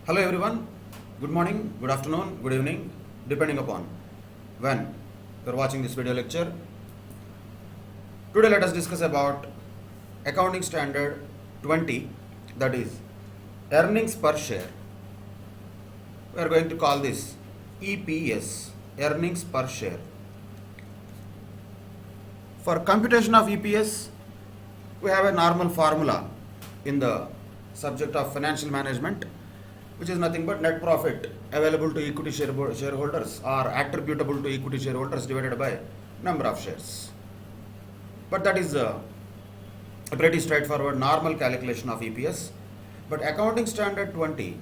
Hello everyone, good morning, good afternoon, good evening, depending upon when you are watching this video lecture. Today let us discuss about accounting standard 20, that is earnings per share. We are going to call this EPS, earnings per share. For computation of EPS, we have a normal formula in the subject of financial management, which is nothing but net profit available to equity shareholders or attributable to equity shareholders divided by number of shares. But that is a pretty straightforward normal calculation of EPS. But accounting standard 20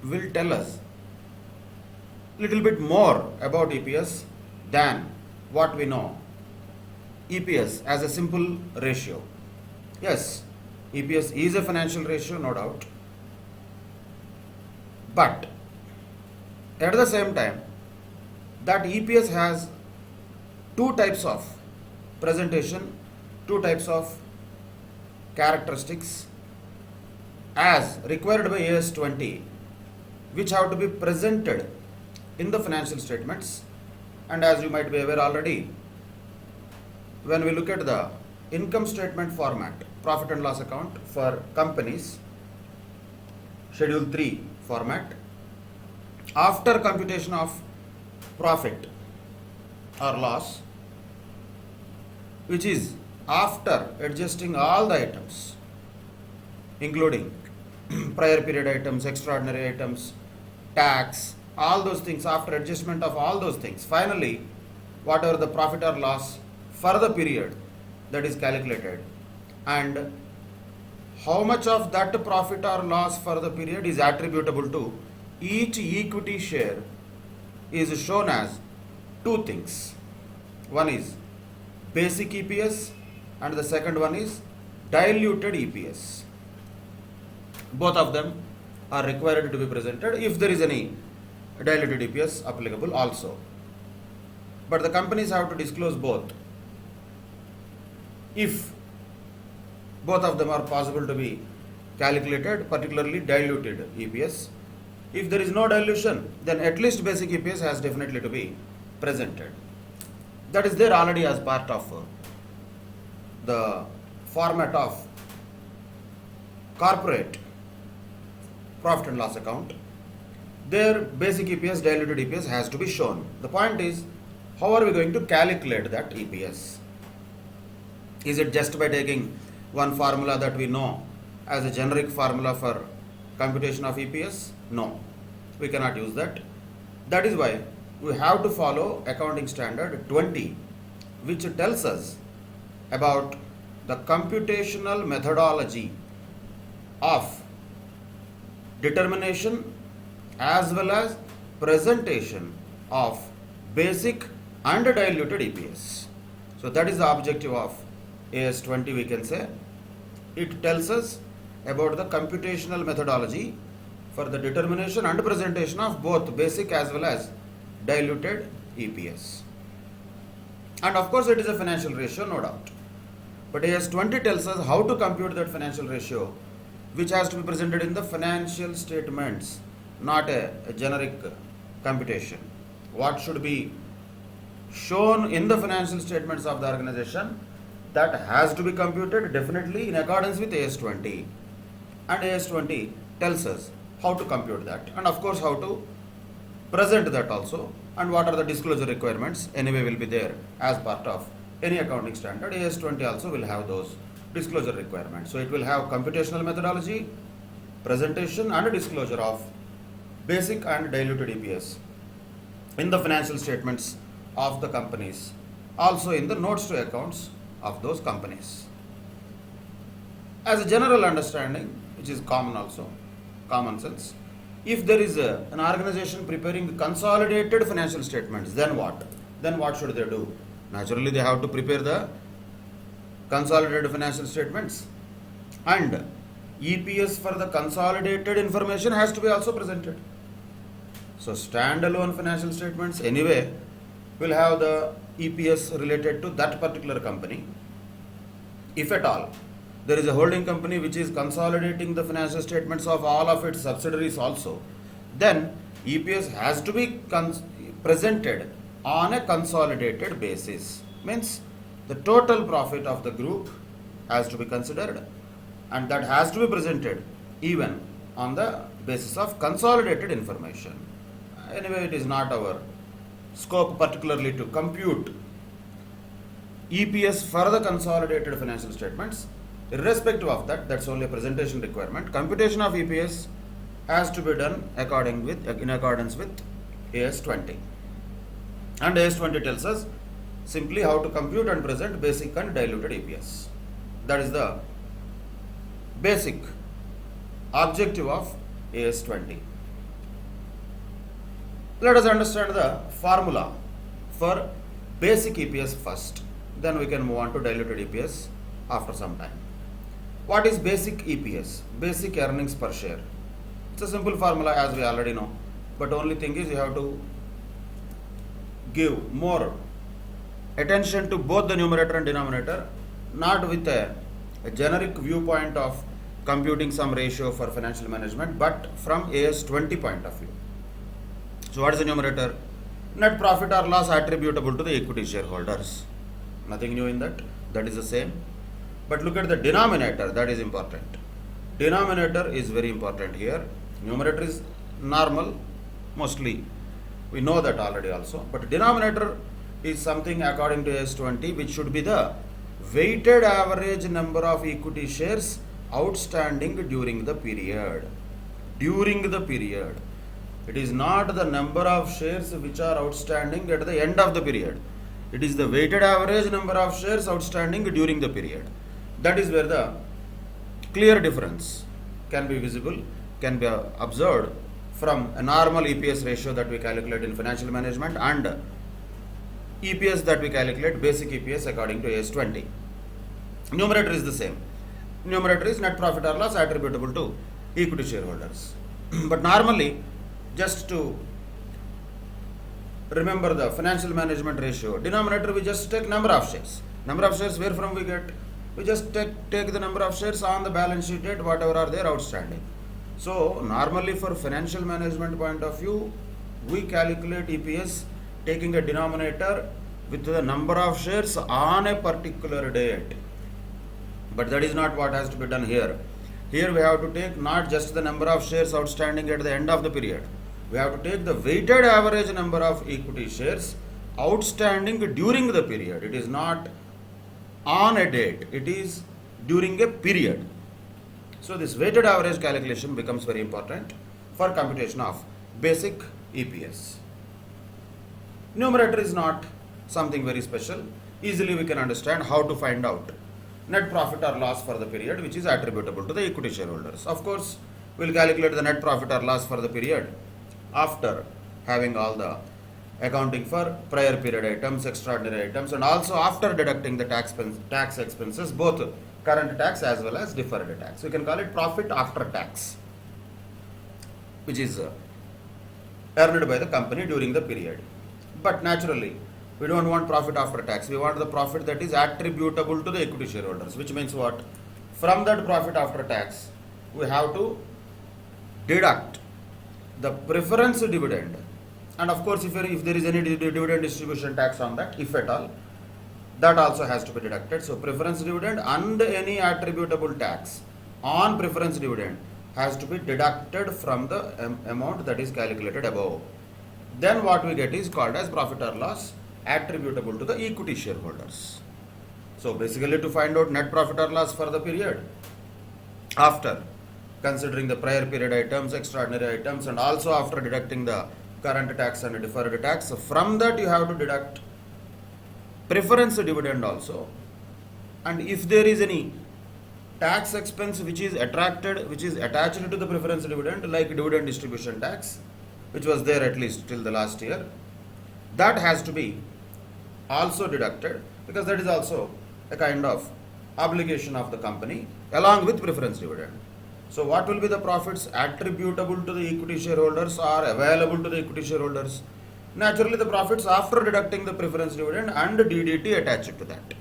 will tell us little bit more about EPS than what we know. EPS as a simple ratio. Yes, EPS is a financial ratio, no doubt. But at the same time, that EPS has two types of presentation, two types of characteristics as required by AS 20, which have to be presented in the financial statements. And as you might be aware already, when we look at the income statement format, profit and loss account for companies, Schedule 3 format, after computation of profit or loss, which is after adjusting all the items, including prior period items, extraordinary items, tax, all those things, after adjustment of all those things, finally, whatever the profit or loss for the period that is calculated, and how much of that profit or loss for the period is attributable to each equity share is shown as two things. One is basic EPS and the second one is diluted EPS. Both of them are required to be presented if there is any diluted EPS applicable also. But the companies have to disclose both. If both of them are possible to be calculated, particularly diluted EPS. If there is no dilution, then at least basic EPS has definitely to be presented. That is there already as part of the format of corporate profit and loss account. There basic EPS, diluted EPS has to be shown. The point is, how are we going to calculate that EPS? Is it just by taking one formula that we know as a generic formula for computation of EPS? No, we cannot use that. That is why we have to follow accounting standard 20, which tells us about the computational methodology of determination as well as presentation of basic and diluted EPS. So that is the objective of AS 20, we can say. It tells us about the computational methodology for the determination and presentation of both basic as well as diluted EPS. And of course it is a financial ratio, no doubt. But AS 20 tells us how to compute that financial ratio, which has to be presented in the financial statements, not a generic computation. What should be shown in the financial statements of the organization, that has to be computed definitely in accordance with AS 20. And AS 20 tells us how to compute that, and of course how to present that also, and what are the disclosure requirements anyway will be there as part of any accounting standard. AS 20 also will have those disclosure requirements. So it will have computational methodology, presentation and disclosure of basic and diluted EPS in the financial statements of the companies, also in the notes to accounts of those companies. As a general understanding, which is common also, common sense, if there is an organization preparing consolidated financial statements, then what? Then what should they do? Naturally, they have to prepare the consolidated financial statements, and EPS for the consolidated information has to be also presented. So standalone financial statements anyway will have the EPS related to that particular company. If at all there is a holding company which is consolidating the financial statements of all of its subsidiaries also, then EPS has to be presented on a consolidated basis. Means the total profit of the group has to be considered, and that has to be presented even on the basis of consolidated information. Anyway, it is not our scope particularly to compute EPS for the consolidated financial statements. Irrespective of that, that's only a presentation requirement. Computation of EPS has to be done in accordance with AS 20. And AS 20 tells us simply how to compute and present basic and diluted EPS. That is the basic objective of AS 20. Let us understand the formula for basic EPS first. Then we can move on to diluted EPS after some time. What is basic EPS? Basic earnings per share. It's a simple formula as we already know. But only thing is you have to give more attention to both the numerator and denominator, not with a generic viewpoint of computing some ratio for financial management, but from AS 20 point of view. So what is the numerator? Net profit or loss attributable to the equity shareholders. Nothing new in that. That is the same. But look at the denominator. That is important. Denominator is very important here. Numerator is normal. Mostly we know that already also. But denominator is something according to AS 20 which should be the weighted average number of equity shares outstanding during the period. During the period. It is not the number of shares which are outstanding at the end of the period. It is the weighted average number of shares outstanding during the period. That is where the clear difference can be visible, can be observed from a normal EPS ratio that we calculate in financial management and EPS that we calculate, basic EPS according to AS 20. Numerator is the same. Numerator is net profit or loss attributable to equity shareholders. But normally, just to remember the financial management ratio, denominator we just take number of shares. Number of shares where from we get? We just take the number of shares on the balance sheet date, whatever are there outstanding. So normally for financial management point of view, we calculate EPS taking a denominator with the number of shares on a particular date. But that is not what has to be done here. Here we have to take not just the number of shares outstanding at the end of the period. We have to take the weighted average number of equity shares outstanding during the period. It is not on a date, it is during a period. So this weighted average calculation becomes very important for computation of basic EPS. Numerator is not something very special. Easily we can understand how to find out net profit or loss for the period which is attributable to the equity shareholders. Of course, we will calculate the net profit or loss for the period after having all the accounting for prior period items, extraordinary items, and also after deducting the tax expenses, both current tax as well as deferred tax. We can call it profit after tax, which is earned by the company during the period. But naturally, we don't want profit after tax. We want the profit that is attributable to the equity shareholders, which means what? From that profit after tax, we have to deduct the preference dividend. And of course, if there is any dividend distribution tax on that, if at all, that also has to be deducted. So preference dividend and any attributable tax on preference dividend has to be deducted from the amount that is calculated above. Then what we get is called as profit or loss attributable to the equity shareholders. So basically to find out net profit or loss for the period, after considering the prior period items, extraordinary items, and also after deducting the current tax and deferred tax, from that you have to deduct preference dividend also. And if there is any tax expense which is attached to the preference dividend, like dividend distribution tax, which was there at least till the last year, that has to be also deducted, because that is also a kind of obligation of the company along with preference dividend. So what will be the profits attributable to the equity shareholders or available to the equity shareholders? Naturally, the profits after deducting the preference dividend and DDT attached to that.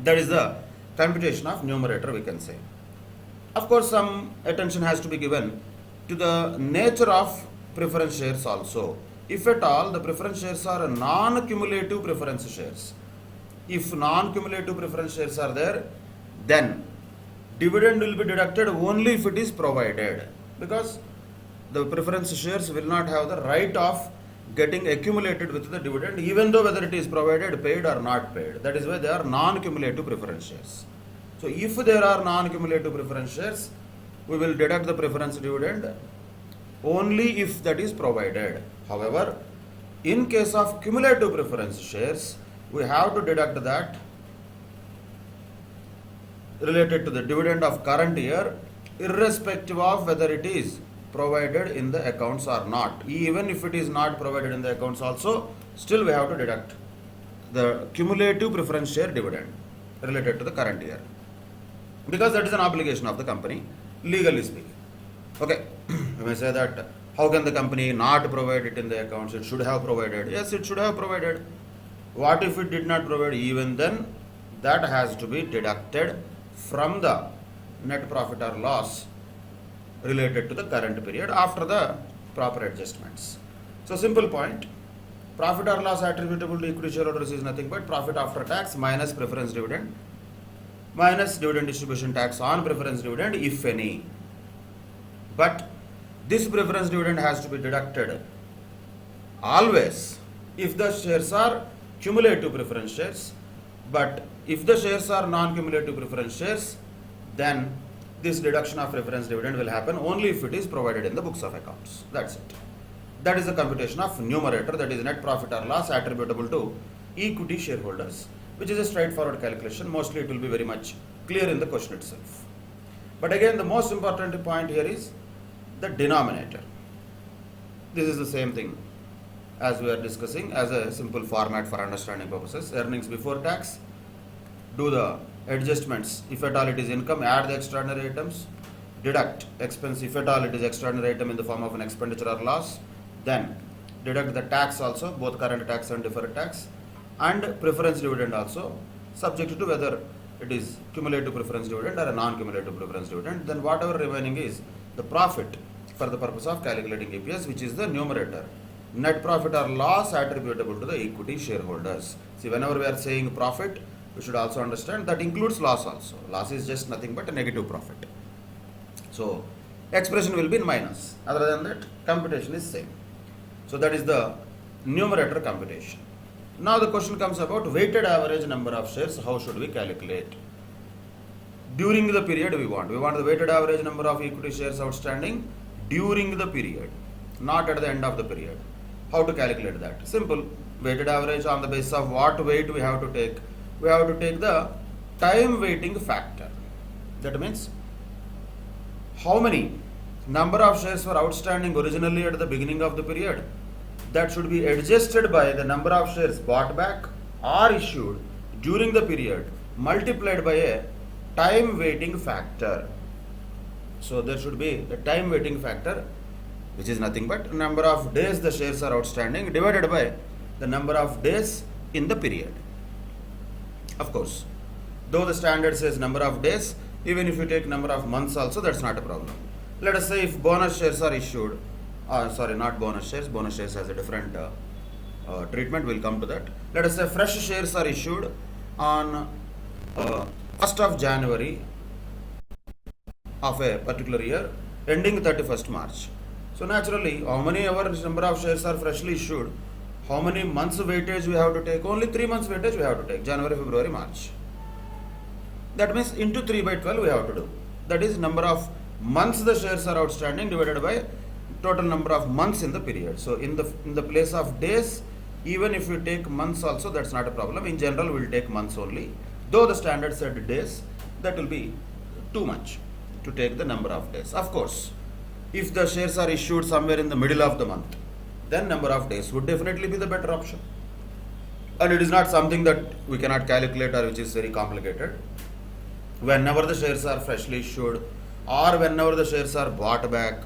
That is the computation of numerator, we can say. Of course, some attention has to be given to the nature of preference shares also. If at all the preference shares are non-cumulative preference shares, if non-cumulative preference shares are there, then dividend will be deducted only if it is provided, because the preference shares will not have the right of getting accumulated with the dividend, even though whether it is provided, paid or not paid. That is why they are non-cumulative preference shares. So if there are non-cumulative preference shares, we will deduct the preference dividend only if that is provided. However, in case of cumulative preference shares, we have to deduct that related to the dividend of current year, irrespective of whether it is provided in the accounts or not. Even if it is not provided in the accounts also, still we have to deduct the cumulative preference share dividend related to the current year, because that is an obligation of the company, legally speaking. Okay, you may say that how can the company not provide it in the accounts? It should have provided. Yes, it should have provided. What if it did not provide? Even then, that has to be deducted from the net profit or loss related to the current period after the proper adjustments. So simple point, profit or loss attributable to equity shareholders is nothing but profit after tax minus preference dividend minus dividend distribution tax on preference dividend, if any. But this preference dividend has to be deducted always if the shares are cumulative preference shares, but if the shares are non-cumulative preference shares, then this deduction of preference dividend will happen only if it is provided in the books of accounts. That's it. That is the computation of numerator, that is net profit or loss attributable to equity shareholders, which is a straightforward calculation. Mostly it will be very much clear in the question itself. But again, the most important point here is the denominator. This is the same thing as we are discussing as a simple format for understanding purposes. Earnings before tax, do the adjustments. If at all it is income, add the extraordinary items, deduct expense if at all it is extraordinary item in the form of an expenditure or loss, then deduct the tax also, both current tax and deferred tax, and preference dividend also, subject to whether it is cumulative preference dividend or a non-cumulative preference dividend. Then whatever remaining is the profit for the purpose of calculating EPS, which is the numerator, net profit or loss attributable to the equity shareholders. See, whenever we are saying profit, we should also understand that includes loss also. Loss is just nothing but a negative profit. So expression will be in minus. Other than that, computation is same. So that is the numerator computation. Now the question comes about weighted average number of shares. How should we calculate? During the period we want the weighted average number of equity shares outstanding during the period, not at the end of the period. How to calculate that? Simple. Weighted average on the basis of what weight we have to take? We have to take the time weighting factor. That means how many number of shares were outstanding originally at the beginning of the period. That should be adjusted by the number of shares bought back or issued during the period multiplied by a time weighting factor. So there should be the time weighting factor, which is nothing but number of days the shares are outstanding divided by the number of days in the period. Of course, though the standard says number of days, even if you take number of months also, that's not a problem. Let us say if bonus shares are issued, not bonus shares has a different treatment, we'll come to that. Let us say fresh shares are issued on 1st of January of a particular year ending 31st March. So naturally, how many number of shares are freshly issued, how many months weightage we have to take? Only 3 months weightage we have to take, January, February, March. That means into 3 by 12 we have to do. That is number of months the shares are outstanding divided by total number of months in the period. So in the place of days, even if you take months also, that's not a problem. In general, we'll take months only. Though the standard said days, that will be too much to take the number of days. Of course, if the shares are issued somewhere in the middle of the month, then number of days would definitely be the better option. And it is not something that we cannot calculate or which is very complicated. Whenever the shares are freshly issued or whenever the shares are bought back,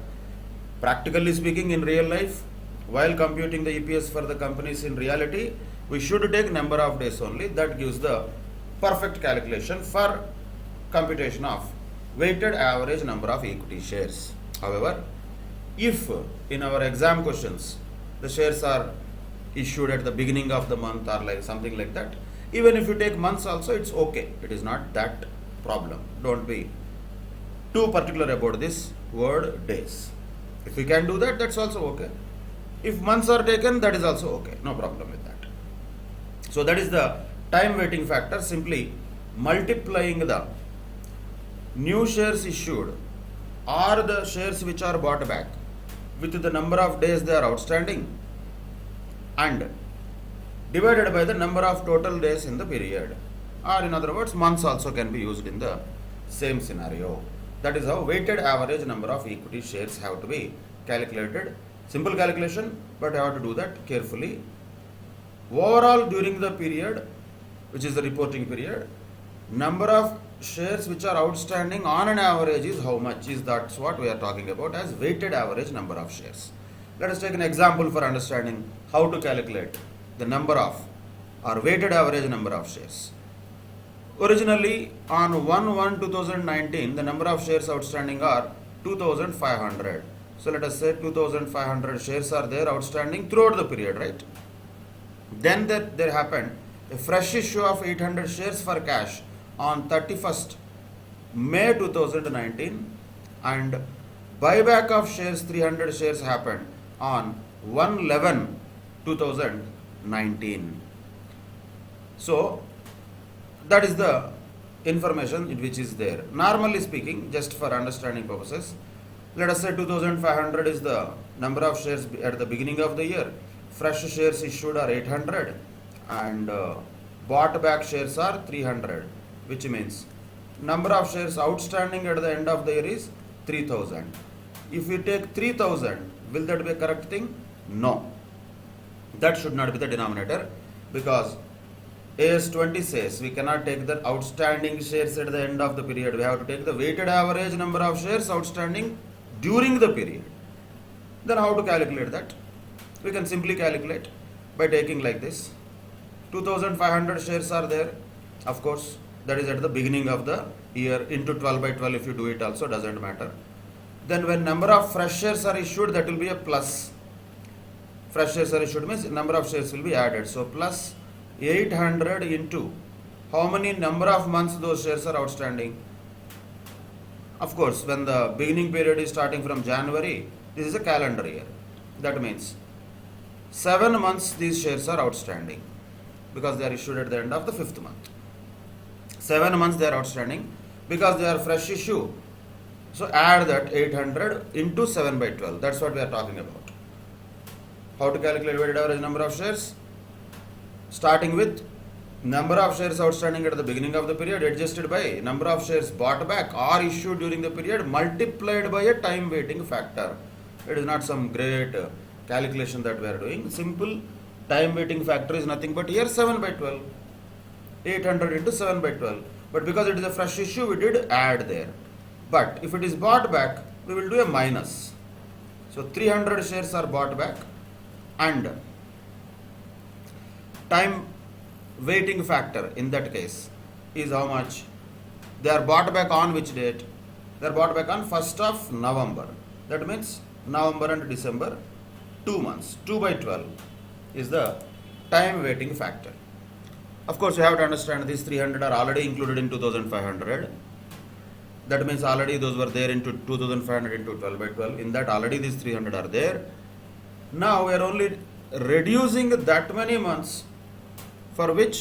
practically speaking, in real life, while computing the EPS for the companies in reality, we should take number of days only. That gives the perfect calculation for computation of weighted average number of equity shares. However, if in our exam questions the shares are issued at the beginning of the month or like something like that, even if you take months also, it's okay. It is not that problem. Don't be too particular about this word days. If we can do that, that's also okay. If months are taken, that is also okay. No problem with that. So that is the time weighting factor, simply multiplying the new shares issued or the shares which are bought back with the number of days they are outstanding and divided by the number of total days in the period. Or in other words, months also can be used in the same scenario. That is how weighted average number of equity shares have to be calculated. Simple calculation, but I have to do that carefully. Overall during the period, which is the reporting period, number of shares which are outstanding on an average is how much is, that's what we are talking about as weighted average number of shares. Let us take an example for understanding how to calculate the number of or weighted average number of shares. Originally on 1/1/2019 the number of shares outstanding are 2500. So let us say 2500 shares are there outstanding throughout the period, right? Then there happened a fresh issue of 800 shares for cash on 31st May 2019 and buyback of shares 300 shares happened on 1/11/2019. So that is the information which is there. Normally speaking, just for understanding purposes, let us say 2500 is the number of shares at the beginning of the year. Fresh shares issued are 800 and bought back shares are 300, which means number of shares outstanding at the end of the year is 3000. If we take 3000, will that be a correct thing? No. That should not be the denominator, because AS 20 says we cannot take the outstanding shares at the end of the period. We have to take the weighted average number of shares outstanding during the period. Then how to calculate that? We can simply calculate by taking like this. 2500 shares are there. Of course, that is at the beginning of the year, into 12/12. If you do it also, doesn't matter. Then when number of fresh shares are issued, that will be a plus. Fresh shares are issued means number of shares will be added. So plus 800 into how many number of months those shares are outstanding. Of course, when the beginning period is starting from January, this is a calendar year. That means 7 months these shares are outstanding, because they are issued at the end of the 5th month. 7 months they are outstanding because they are fresh issue. So add that 800 into 7/12. That's what we are talking about. How to calculate weighted average number of shares? Starting with number of shares outstanding at the beginning of the period adjusted by number of shares bought back or issued during the period multiplied by a time weighting factor. It is not some great calculation that we are doing. Simple time weighting factor is nothing but here 7/12. 800 into 7/12. But because it is a fresh issue, we did add there. But if it is bought back, we will do a minus. So 300 shares are bought back and time weighting factor in that case is how much? They are bought back on which date? They are bought back on 1st of November. That means November and December, 2 months. 2/12 is the time weighting factor. Of course, you have to understand these 300 are already included in 2500. That means already those were there into 2500 into 12/12. In that already these 300 are there. Now we are only reducing that many months for which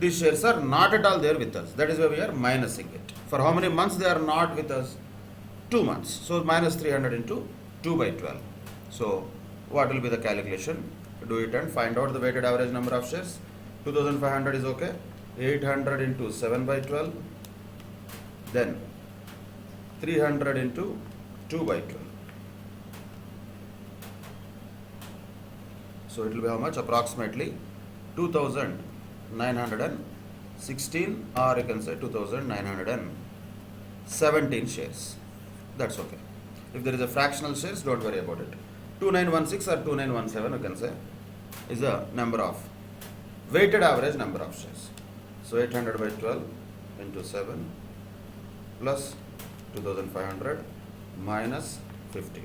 these shares are not at all there with us. That is why we are minusing it. For how many months they are not with us? 2 months. So minus 300 into 2/12. So what will be the calculation? Do it and find out the weighted average number of shares. 2500 is okay. 800 into 7/12. Then 300 into 2/12. So it will be how much? Approximately 2916, or you can say 2917 shares. That's okay. If there is a fractional shares, don't worry about it. 2916 or 2917, you can say, is the number of weighted average number of shares. So 800/12 into 7 plus 2500 minus 50.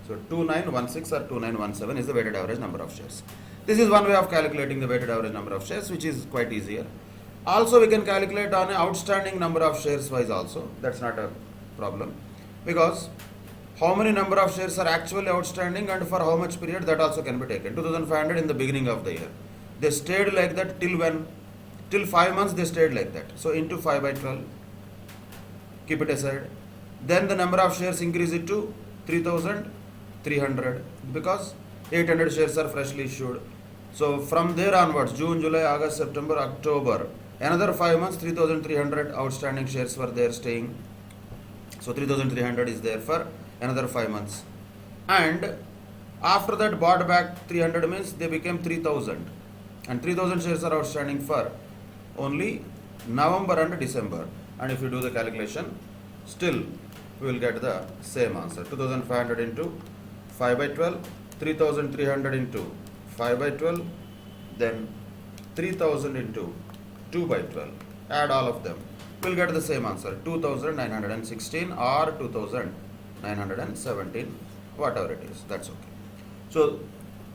So 2916 or 2917 is the weighted average number of shares. This is one way of calculating the weighted average number of shares, which is quite easier. Also, we can calculate on an outstanding number of shares wise also. That's not a problem, because how many number of shares are actually outstanding and for how much period, that also can be taken. 2500 in the beginning of the year. They stayed like that till when? Till 5 months they stayed like that. So into 5 by 12. Keep it aside. Then the number of shares increase it to 3300 because 800 shares are freshly issued. So from there onwards, June, July, August, September, October, another 5 months, 3300 outstanding shares were there staying. So 3300 is there for another 5 months. And after that bought back 300 means they became 3000. And 3000 shares are outstanding for only November and December. And if you do the calculation, still we will get the same answer. 2500 into 5 by 12, 3300 into 5 by 12, then 3000 into 2 by 12. Add all of them. We'll get the same answer, 2916 or 2917, whatever it is. That's okay. So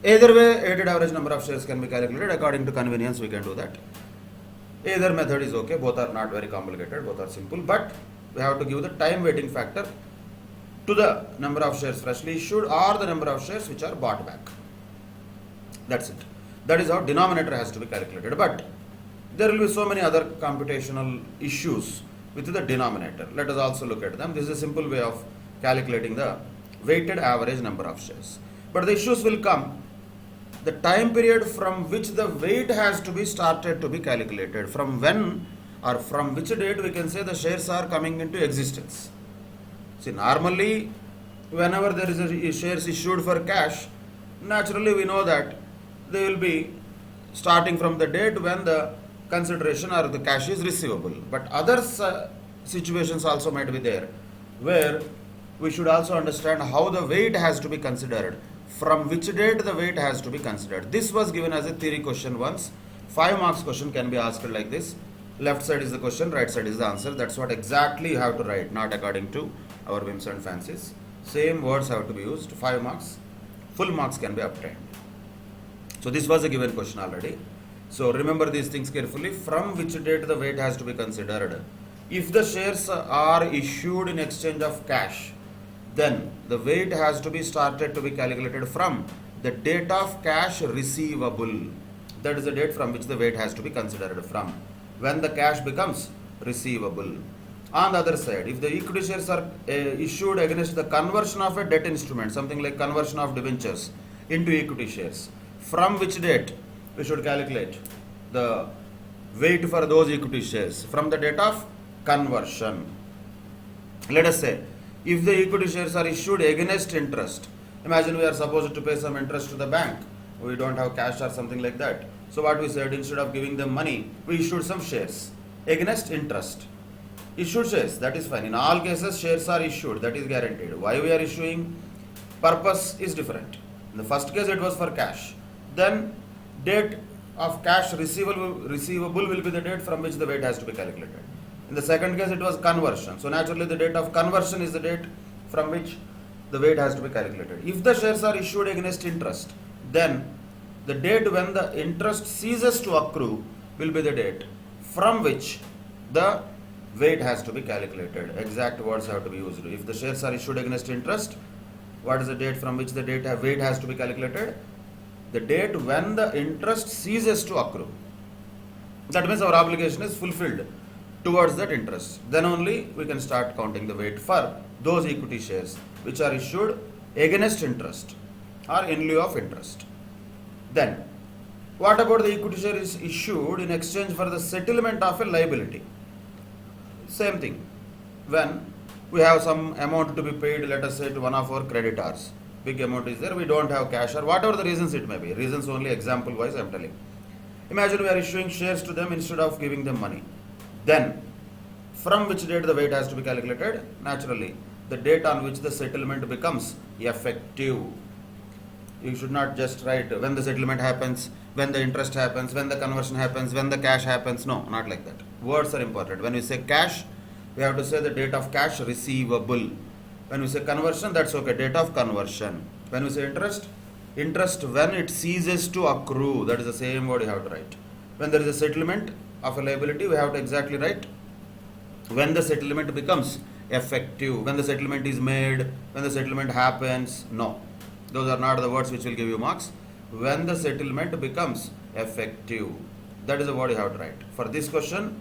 either way, weighted average number of shares can be calculated according to convenience. We can do that. Either method is okay. Both are not very complicated. Both are simple. But we have to give the time weighting factor to the number of shares freshly issued or the number of shares which are bought back. That's it. That is how denominator has to be calculated. But there will be so many other computational issues with the denominator. Let us also look at them. This is a simple way of calculating the weighted average number of shares. But the issues will come. The time period from which the weight has to be started to be calculated. From when or from which date we can say the shares are coming into existence. See, normally whenever there is a shares issued for cash, naturally we know that they will be starting from the date when the consideration or the cash is receivable. But other situations also might be there where we should also understand how the weight has to be considered, from which date the weight has to be considered. This was given as a theory question once. 5 marks question can be asked like this. Left side is the question, right side is the answer. That's what exactly you have to write, not according to our whims and fancies. Same words have to be used. 5 marks, full marks can be obtained. So this was a given question already. So remember these things carefully. From which date the weight has to be considered? If the shares are issued in exchange of cash, then the weight has to be started to be calculated from the date of cash receivable. That is the date from which the weight has to be considered from, when the cash becomes receivable. On the other side, if the equity shares are issued against the conversion of a debt instrument, something like conversion of debentures into equity shares, from which date we should calculate the weight for those equity shares? From the date of conversion. Let us say, if the equity shares are issued against interest, imagine we are supposed to pay some interest to the bank, we don't have cash or something like that. So what we said, instead of giving them money, we issued some shares against interest. Issued shares, that is fine. In all cases, shares are issued, that is guaranteed. Why we are issuing? Purpose is different. In the first case, it was for cash. Then, date of cash receivable will be the date from which the weight has to be calculated. In the second case, it was conversion. So naturally, the date of conversion is the date from which the weight has to be calculated. If the shares are issued against interest, then the date when the interest ceases to accrue will be the date from which the weight has to be calculated. Exact words have to be used. If the shares are issued against interest, what is the date from which the weight has to be calculated? The date when the interest ceases to accrue. That means our obligation is fulfilled towards that interest. Then only we can start counting the weight for those equity shares which are issued against interest or in lieu of interest. Then, what about the equity share is issued in exchange for the settlement of a liability? Same thing. When we have some amount to be paid, let us say, to one of our creditors, big amount is there, we don't have cash, or whatever the reasons it may be. Reasons only example wise I am telling. Imagine we are issuing shares to them instead of giving them money. Then, from which date the weight has to be calculated? Naturally, the date on which the settlement becomes effective. You should not just write when the settlement happens, when the interest happens, when the conversion happens, when the cash happens. No, not like that. Words are important. When we say cash, we have to say the date of cash receivable. When we say conversion, that's okay, date of conversion. When we say interest, interest when it ceases to accrue, that is the same word you have to write. When there is a settlement of a liability, we have to exactly write when the settlement becomes effective, when the settlement is made, when the settlement happens. No, those are not the words which will give you marks. When the settlement becomes effective, that is the word you have to write. For this question,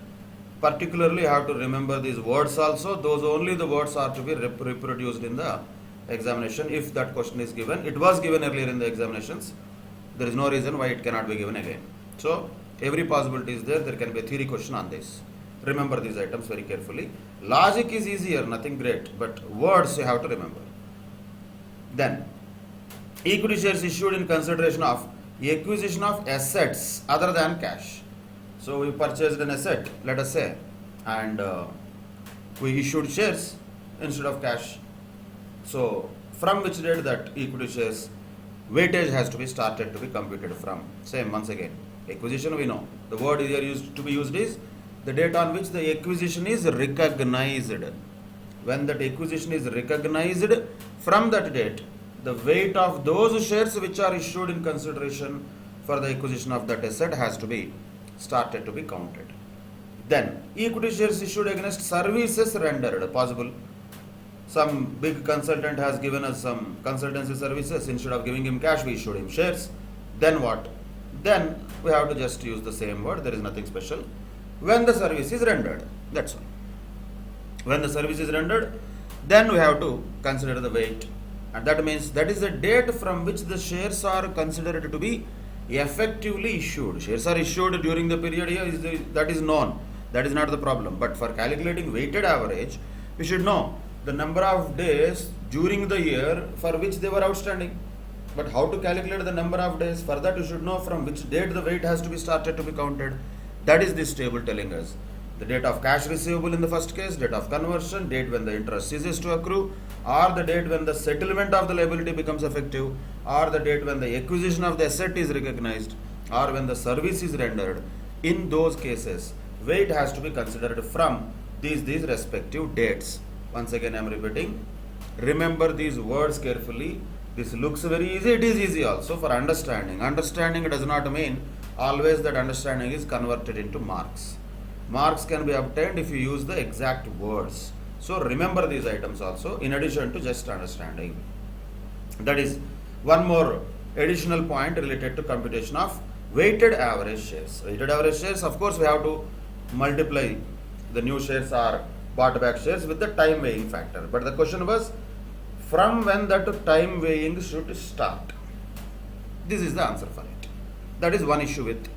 particularly you have to remember these words also. Those only the words are to be reproduced in the examination if that question is given. It was given earlier in the examinations. There is no reason why it cannot be given again. So every possibility is there. There can be a theory question on this. Remember these items very carefully. Logic is easier, nothing great, but words you have to remember. Then, equity shares issued in consideration of acquisition of assets other than cash. So we purchased an asset, let us say, and we issued shares instead of cash. So from which date that equity shares weightage has to be started to be computed from? Same once again. Acquisition we know. The word here used to be used is the date on which the acquisition is recognized. When that acquisition is recognized, from that date, the weight of those shares which are issued in consideration for the acquisition of that asset has to be started to be counted. Then, equity shares issued against services rendered. Possible. Some big consultant has given us some consultancy services. Instead of giving him cash, we issued him shares. Then what? Then we have to just use the same word. There is nothing special. When the service is rendered, that's all. When the service is rendered, then we have to consider the weight, and that means that is the date from which the shares are considered to be effectively issued. Shares are issued during the period here, that is known. That is not the problem. But for calculating weighted average, we should know the number of days during the year for which they were outstanding. But how to calculate the number of days? For that you should know from which date the weight has to be started to be counted. That is this table telling us. The date of cash receivable in the first case, date of conversion, date when the interest ceases to accrue, or the date when the settlement of the liability becomes effective, or the date when the acquisition of the asset is recognized, or when the service is rendered. In those cases, weight has to be considered from these respective dates. Once again I am repeating, remember these words carefully. This looks very easy, it is easy also for understanding. Understanding does not mean always that understanding is converted into marks. Marks can be obtained if you use the exact words. So remember these items also in addition to just understanding. That is one more additional point related to computation of weighted average shares. Weighted average shares, of course, we have to multiply the new shares or bought back shares with the time weighing factor. But the question was from when that time weighing should start. This is the answer for it. That is one issue with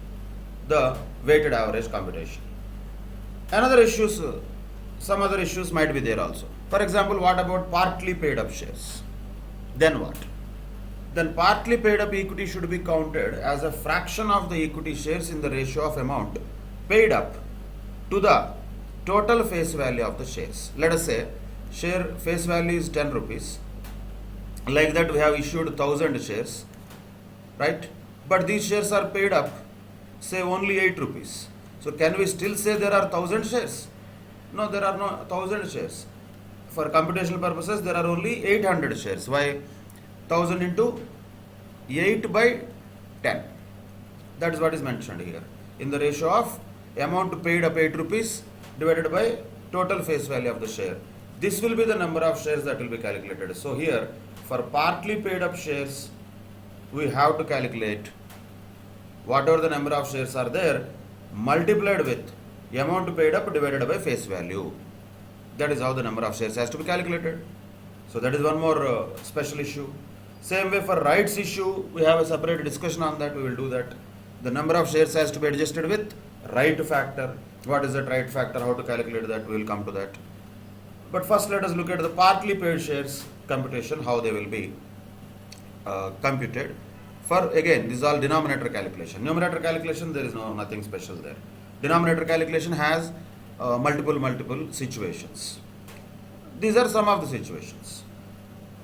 the weighted average computation. Another issues, some other issues might be there also. For example, what about partly paid up shares? Then what? Then partly paid up equity should be counted as a fraction of the equity shares in the ratio of amount paid up to the total face value of the shares. Let us say share face value is 10 rupees. Like that we have issued 1000 shares, right? But these shares are paid up, say only 8 rupees. So can we still say there are 1000 shares? No, there are no 1000 shares. For computational purposes, there are only 800 shares. Why? 1000 into 8 by 10. That is what is mentioned here. In the ratio of amount paid up 8 rupees divided by total face value of the share. This will be the number of shares that will be calculated. So here, for partly paid up shares, we have to calculate whatever the number of shares are there multiplied with amount paid up divided by face value. That is how the number of shares has to be calculated. So that is one more special issue. Same way for rights issue, we have a separate discussion on that. We will do that. The number of shares has to be adjusted with right factor. What is that right factor? How to calculate that? We will come to that. But first let us look at the partly paid shares computation, how they will be computed. For again, this is all denominator calculation. Numerator calculation, there is nothing special there. Denominator calculation has multiple situations. These are some of the situations.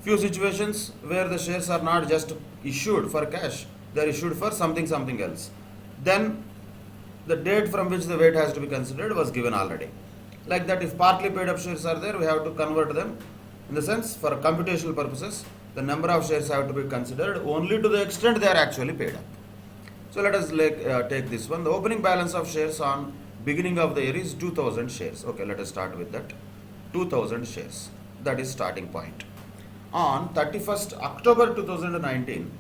Few situations where the shares are not just issued for cash, they are issued for something else. Then the date from which the weight has to be considered was given already. Like that, if partly paid up shares are there, we have to convert them. In the sense, for computational purposes, the number of shares have to be considered only to the extent they are actually paid up. So let us take this one. The opening balance of shares on beginning of the year is 2000 shares. Okay, let us start with that. 2000 shares. That is starting point. On 31st October 2019,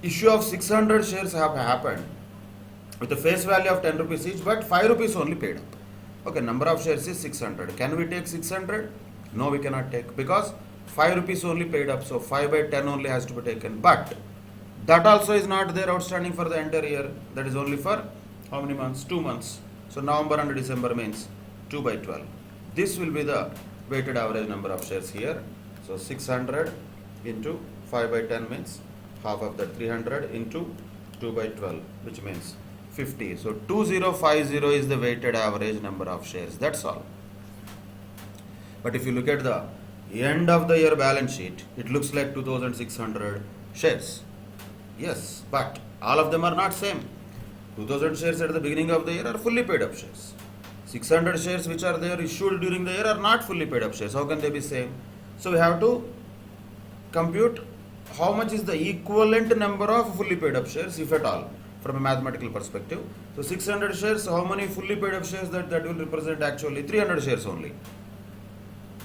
issue of 600 shares have happened with a face value of 10 rupees each, but 5 rupees only paid up. Okay, number of shares is 600. Can we take 600? No, we cannot take, because 5 rupees only paid up, so 5 by 10 only has to be taken. But that also is not there outstanding for the entire year. That is only for how many months? 2 months. So November and December means 2 by 12. This will be the weighted average number of shares here. So 600 into 5 by 10 means half of that, 300 into 2 by 12, which means 50. So 2050 is the weighted average number of shares. That's all. But if you look at the end of the year balance sheet, it looks like 2600 shares. Yes, but all of them are not same. 2000 shares at the beginning of the year are fully paid up shares. 600 shares which are there issued during the year are not fully paid up shares. How can they be same? So we have to compute how much is the equivalent number of fully paid up shares, if at all, from a mathematical perspective. So 600 shares, how many fully paid up shares that will represent? Actually 300 shares only.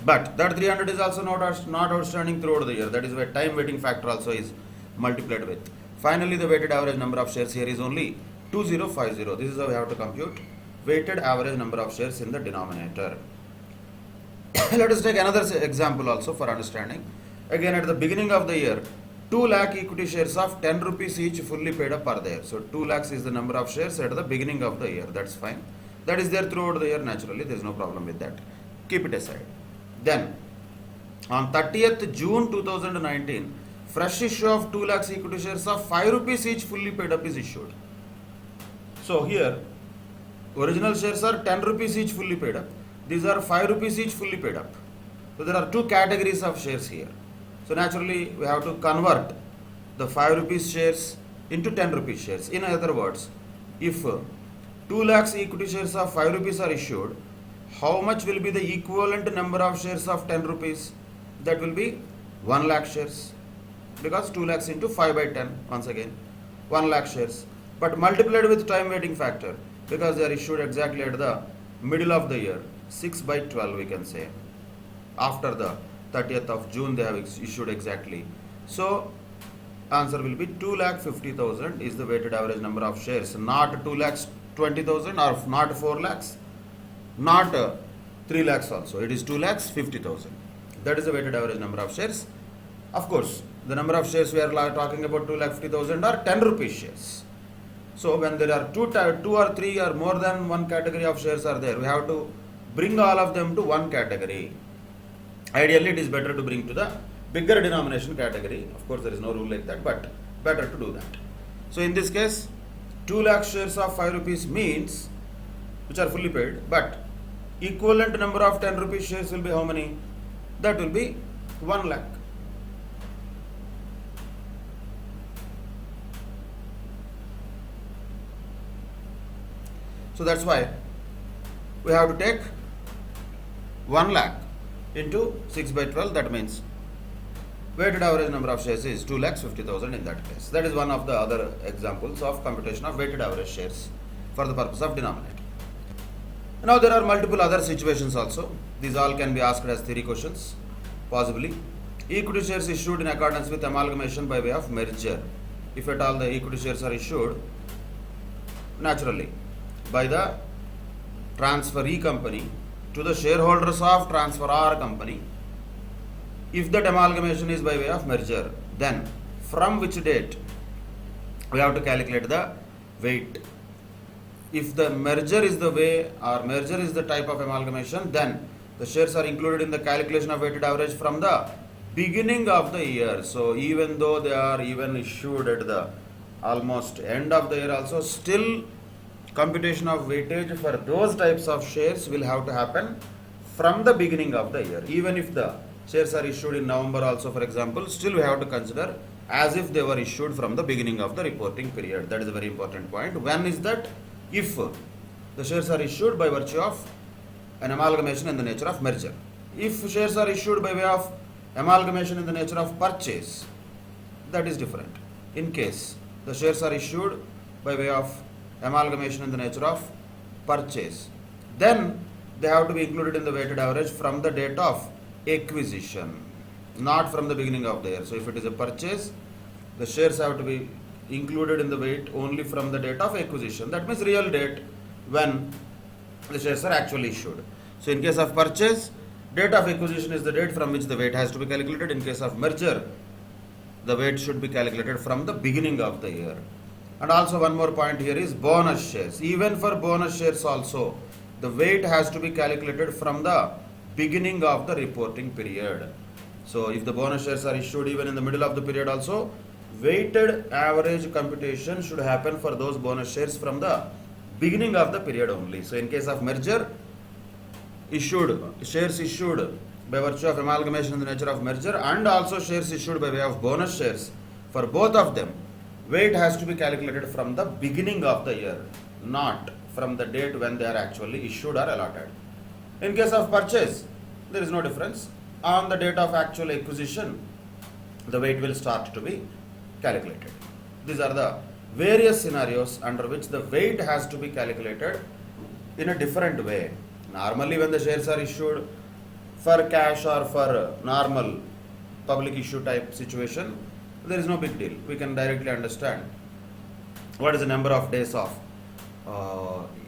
But that 300 is also not outstanding throughout the year. That is why time weighting factor also is multiplied with. Finally, the weighted average number of shares here is only 2050. This is how we have to compute weighted average number of shares in the denominator. Let us take another example also for understanding. Again, at the beginning of the year, 2 lakh equity shares of 10 rupees each fully paid up are there. So 2 lakhs is the number of shares at the beginning of the year. That's fine. That is there throughout the year naturally. There is no problem with that. Keep it aside. Then, on 30th June 2019, fresh issue of 2 lakhs equity shares of 5 rupees each fully paid up is issued. So here, original shares are 10 rupees each fully paid up. These are 5 rupees each fully paid up. So there are two categories of shares here. So naturally, we have to convert the 5 rupees shares into 10 rupees shares. In other words, if 2 lakhs equity shares of 5 rupees are issued, how much will be the equivalent number of shares of 10 rupees? That will be 1 lakh shares. Because 2 lakhs into 5 by 10, once again, 1 lakh shares. But multiplied with time weighting factor, because they are issued exactly at the middle of the year, 6 by 12 we can say. After the 30th of June they have issued exactly. So answer will be 2,50,000 is the weighted average number of shares, not 2,20,000 or not 4 lakhs, not 3 lakhs also. It is 2,50,000. That is the weighted average number of shares. Of course, the number of shares we are talking about 2,50,000 are 10 rupees shares. So when there are two or three or more than one category of shares are there, we have to bring all of them to one category. Ideally, it is better to bring to the bigger denomination category. Of course, there is no rule like that, but better to do that. So in this case, 2 lakh shares of 5 rupees means, which are fully paid, but equivalent number of 10 rupees shares will be how many? That will be 1 lakh. So that's why we have to take 1 lakh into 6 by 12. That means weighted average number of shares is 2,50,000 in that case. That is one of the other examples of computation of weighted average shares for the purpose of denominator. Now there are multiple other situations also. These all can be asked as theory questions, possibly. Equity shares issued in accordance with amalgamation by way of merger. If at all the equity shares are issued, naturally, by the transferee company to the shareholders of transferor company. If that amalgamation is by way of merger, then from which date we have to calculate the weight. If the merger is the way, or merger is the type of amalgamation, then the shares are included in the calculation of weighted average from the beginning of the year. So even though they are even issued at the almost end of the year also, still computation of weightage for those types of shares will have to happen from the beginning of the year. Even if the shares are issued in November also, for example, still we have to consider as if they were issued from the beginning of the reporting period. That is a very important point. When is that? If the shares are issued by virtue of an amalgamation in the nature of merger. If shares are issued by way of amalgamation in the nature of purchase, that is different. In case the shares are issued by way of amalgamation in the nature of purchase, then they have to be included in the weighted average from the date of acquisition, not from the beginning of the year. So if it is a purchase, the shares have to be included in the weight only from the date of acquisition. That means real date when the shares are actually issued. So in case of purchase, date of acquisition is the date from which the weight has to be calculated. In case of merger, the weight should be calculated from the beginning of the year. And also one more point here is bonus shares. Even for bonus shares also, the weight has to be calculated from the beginning of the reporting period. So if the bonus shares are issued even in the middle of the period also, weighted average computation should happen for those bonus shares from the beginning of the period only. So in case of merger, shares issued by virtue of amalgamation in the nature of merger, and also shares issued by way of bonus shares, for both of them, weight has to be calculated from the beginning of the year, not from the date when they are actually issued or allotted. In case of purchase, there is no difference. On the date of actual acquisition, the weight will start to be calculated. These are the various scenarios under which the weight has to be calculated in a different way. Normally, when the shares are issued for cash or for normal public issue type situation, there is no big deal. We can directly understand what is the number of days of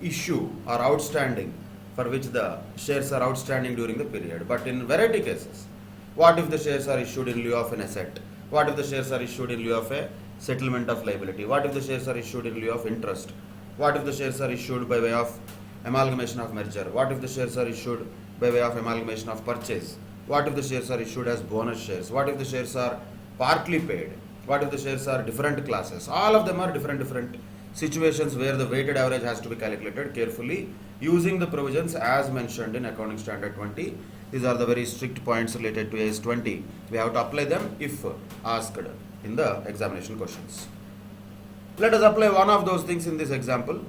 issue or outstanding for which the shares are outstanding during the period. But in variety cases, what if the shares are issued in lieu of an asset? What if the shares are issued in lieu of a settlement of liability? What if the shares are issued in lieu of interest? What if the shares are issued by way of amalgamation of merger? What if the shares are issued by way of amalgamation of purchase? What if the shares are issued as bonus shares? What if the shares are partly paid? What if the shares are different classes? All of them are different situations where the weighted average has to be calculated carefully using the provisions as mentioned in Accounting Standard 20. These are the very strict points related to AS 20. We have to apply them if asked in the examination questions. Let us apply one of those things in this example,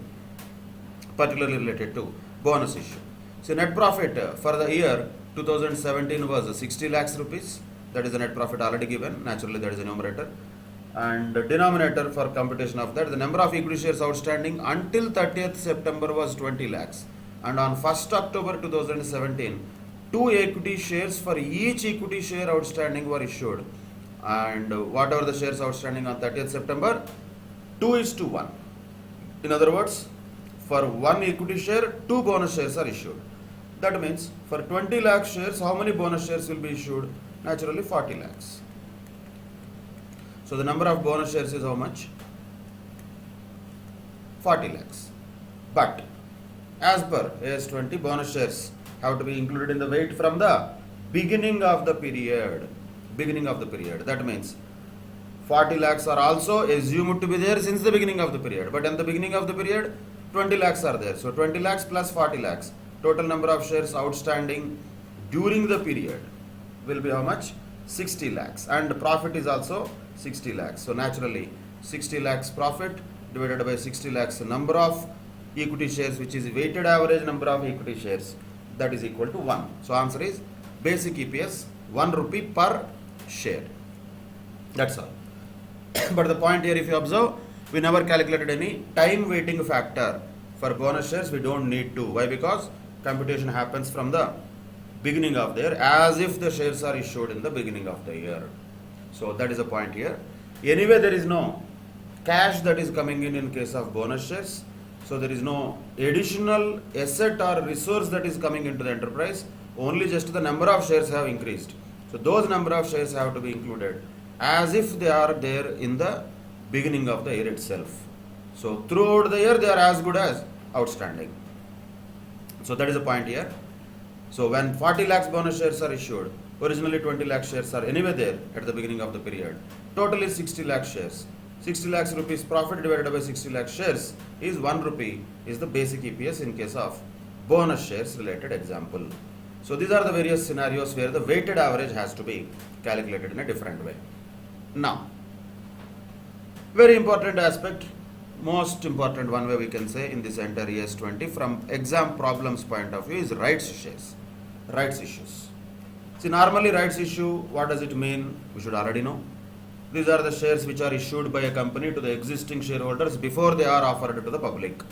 particularly related to bonus issue. So net profit for the year 2017 was 60 lakhs rupees. That is the net profit already given. Naturally, that is the numerator. And the denominator for computation of that, the number of equity shares outstanding until 30th September was 20 lakhs. And on 1st October 2017, 2 equity shares for each equity share outstanding were issued. And whatever the shares outstanding on 30th September, 2:1. In other words, for 1 equity share, 2 bonus shares are issued. That means for 20 lakh shares, how many bonus shares will be issued? Naturally, 40 lakhs. So the number of bonus shares is how much? 40 lakhs. But as per AS 20, bonus shares have to be included in the weight from the beginning of the period. Beginning of the period. That means 40 lakhs are also assumed to be there since the beginning of the period. But in the beginning of the period, 20 lakhs are there. So 20 lakhs plus 40 lakhs. Total number of shares outstanding during the period will be how much? 60 lakhs. And profit is also 60 lakhs. So naturally, 60 lakhs profit divided by 60 lakhs number of equity shares, which is weighted average number of equity shares, that is equal to 1. So answer is basic EPS 1 rupee per share. That's all. But the point here, if you observe, we never calculated any time weighting factor. For bonus shares, we don't need to. Why? Because computation happens from the beginning of the year, as if the shares are issued in the beginning of the year. So that is the point here. Anyway, there is no cash that is coming in case of bonus shares. So there is no additional asset or resource that is coming into the enterprise. Only just the number of shares have increased. So those number of shares have to be included as if they are there in the beginning of the year itself. So throughout the year, they are as good as outstanding. So that is the point here. So when 40 lakhs bonus shares are issued, originally 20 lakh shares are anyway there at the beginning of the period. Total is 60 lakh shares. 60 lakhs rupees profit divided by 60 lakh shares is 1 rupee is the basic EPS in case of bonus shares related example. So these are the various scenarios where the weighted average has to be calculated in a different way. Now, very important aspect most important one way we can say in this entire ES20 from exam problems point of view is rights shares, rights issues. See, normally rights issue, what does it mean? We should already know. These are the shares which are issued by a company to the existing shareholders before they are offered to the public.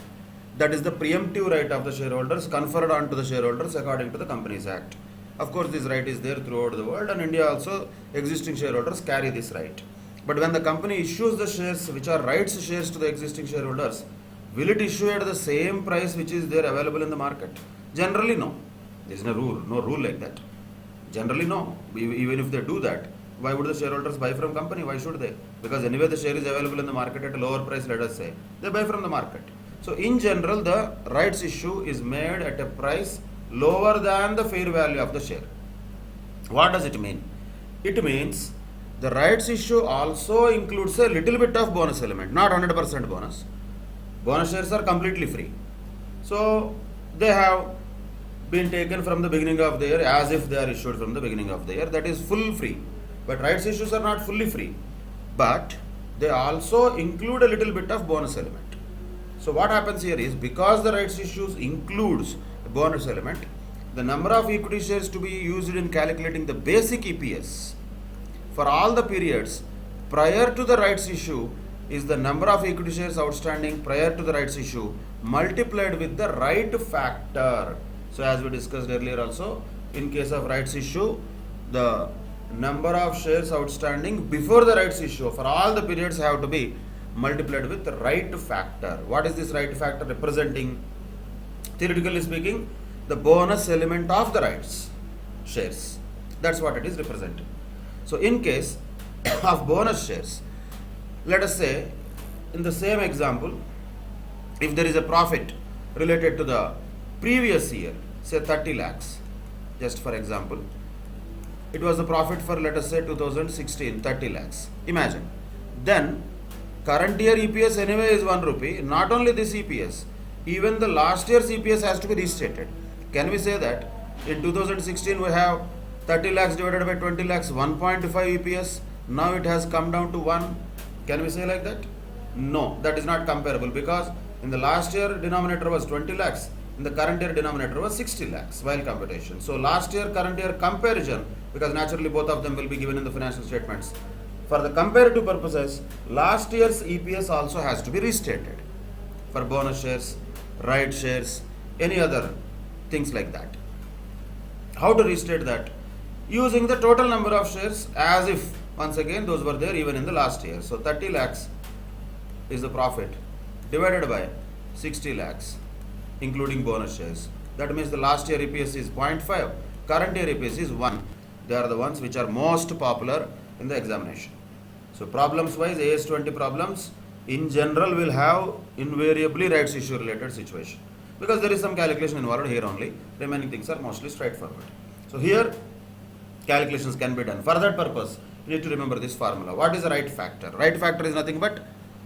That is the preemptive right of the shareholders conferred on to the shareholders according to the Companies Act. Of course, this right is there throughout the world, and India also, existing shareholders carry this right. But when the company issues the shares which are rights shares to the existing shareholders, will it issue at the same price which is there available in the market? Generally, no. There is no rule like that. Generally, no. Even if they do that, why would the shareholders buy from company? Why should they? Because anyway the share is available in the market at a lower price, let us say. They buy from the market. So in general, the rights issue is made at a price lower than the fair value of the share. What does it mean? It means the rights issue also includes a little bit of bonus element, not 100% bonus. Bonus shares are completely free. So they have been taken from the beginning of the year as if they are issued from the beginning of the year. That is full free. But rights issues are not fully free. But they also include a little bit of bonus element. So what happens here is, because the rights issues includes a bonus element, the number of equity shares to be used in calculating the basic EPS for all the periods prior to the rights issue is the number of equity shares outstanding prior to the rights issue multiplied with the right factor. So as we discussed earlier also, in case of rights issue, the number of shares outstanding before the rights issue for all the periods have to be multiplied with the right factor. What is this right factor representing? Theoretically speaking, the bonus element of the rights shares. That's what it is representing. So in case of bonus shares, let us say in the same example, if there is a profit related to the previous year, say 30 lakhs, just for example, it was the profit for, let us say, 2016, 30 lakhs. Imagine. Then current year EPS anyway is 1 rupee. Not only this EPS, even the last year's EPS has to be restated. Can we say that in 2016 we have 30 lakhs divided by 20 lakhs, 1.5 EPS, now it has come down to 1? Can we say like that? No, that is not comparable, because in the last year denominator was 20 lakhs, in the current year denominator was 60 lakhs while computation. So last year, current year comparison, because naturally both of them will be given in the financial statements. For the comparative purposes, last year's EPS also has to be restated for bonus shares, right shares, any other things like that. How to restate that? Using the total number of shares as if once again those were there even in the last year. So 30 lakhs is the profit divided by 60 lakhs including bonus shares. That means the last year EPS is 0.5, current year EPS is 1. They are the ones which are most popular in the examination. So problems wise, AS20 problems in general will have invariably rights issue related situation, because there is some calculation involved here only. Remaining things are mostly straightforward. So here calculations can be done. For that purpose, you need to remember this formula. What is the right factor? Right factor is nothing but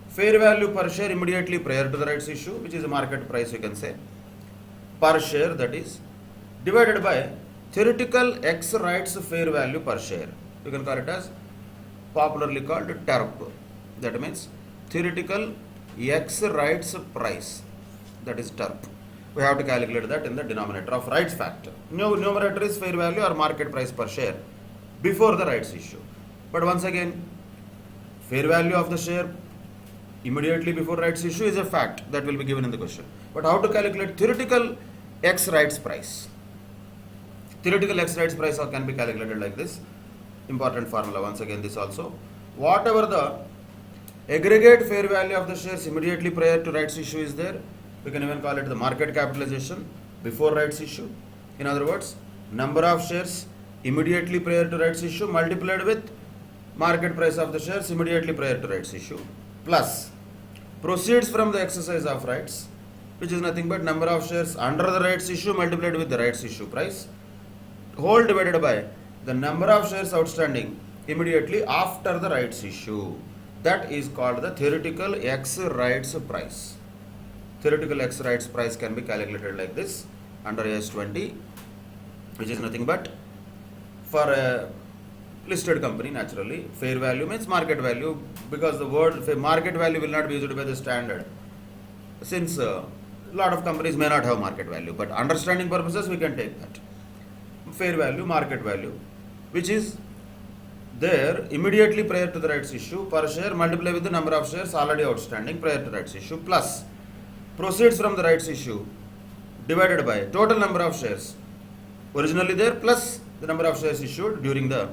fair value per share immediately prior to the rights issue, which is a market price, you can say, per share, that is, divided by theoretical X rights fair value per share. You can call it as popularly called TERP. That means theoretical X rights price, that is TERP. We have to calculate that in the denominator of rights factor. Numerator is fair value or market price per share before the rights issue. But once again, fair value of the share immediately before rights issue is a fact that will be given in the question. But how to calculate theoretical X rights price? Theoretical X rights price can be calculated like this. Important formula once again, this also. Whatever the aggregate fair value of the shares immediately prior to rights issue is there, we can even call it the market capitalization before rights issue. In other words, number of shares immediately prior to rights issue multiplied with market price of the shares immediately prior to rights issue, plus proceeds from the exercise of rights, which is nothing but number of shares under the rights issue multiplied with the rights issue price, whole divided by the number of shares outstanding immediately after the rights issue. That is called the theoretical X rights price. Theoretical X rights price can be calculated like this under AS20, which is nothing but for a listed company naturally. Fair value means market value, because the word market value will not be used by the standard, since a lot of companies may not have market value, but understanding purposes we can take that. Fair value, market value, which is there immediately prior to the rights issue per share, multiply with the number of shares already outstanding prior to rights issue, plus proceeds from the rights issue divided by total number of shares originally there plus the number of shares issued during the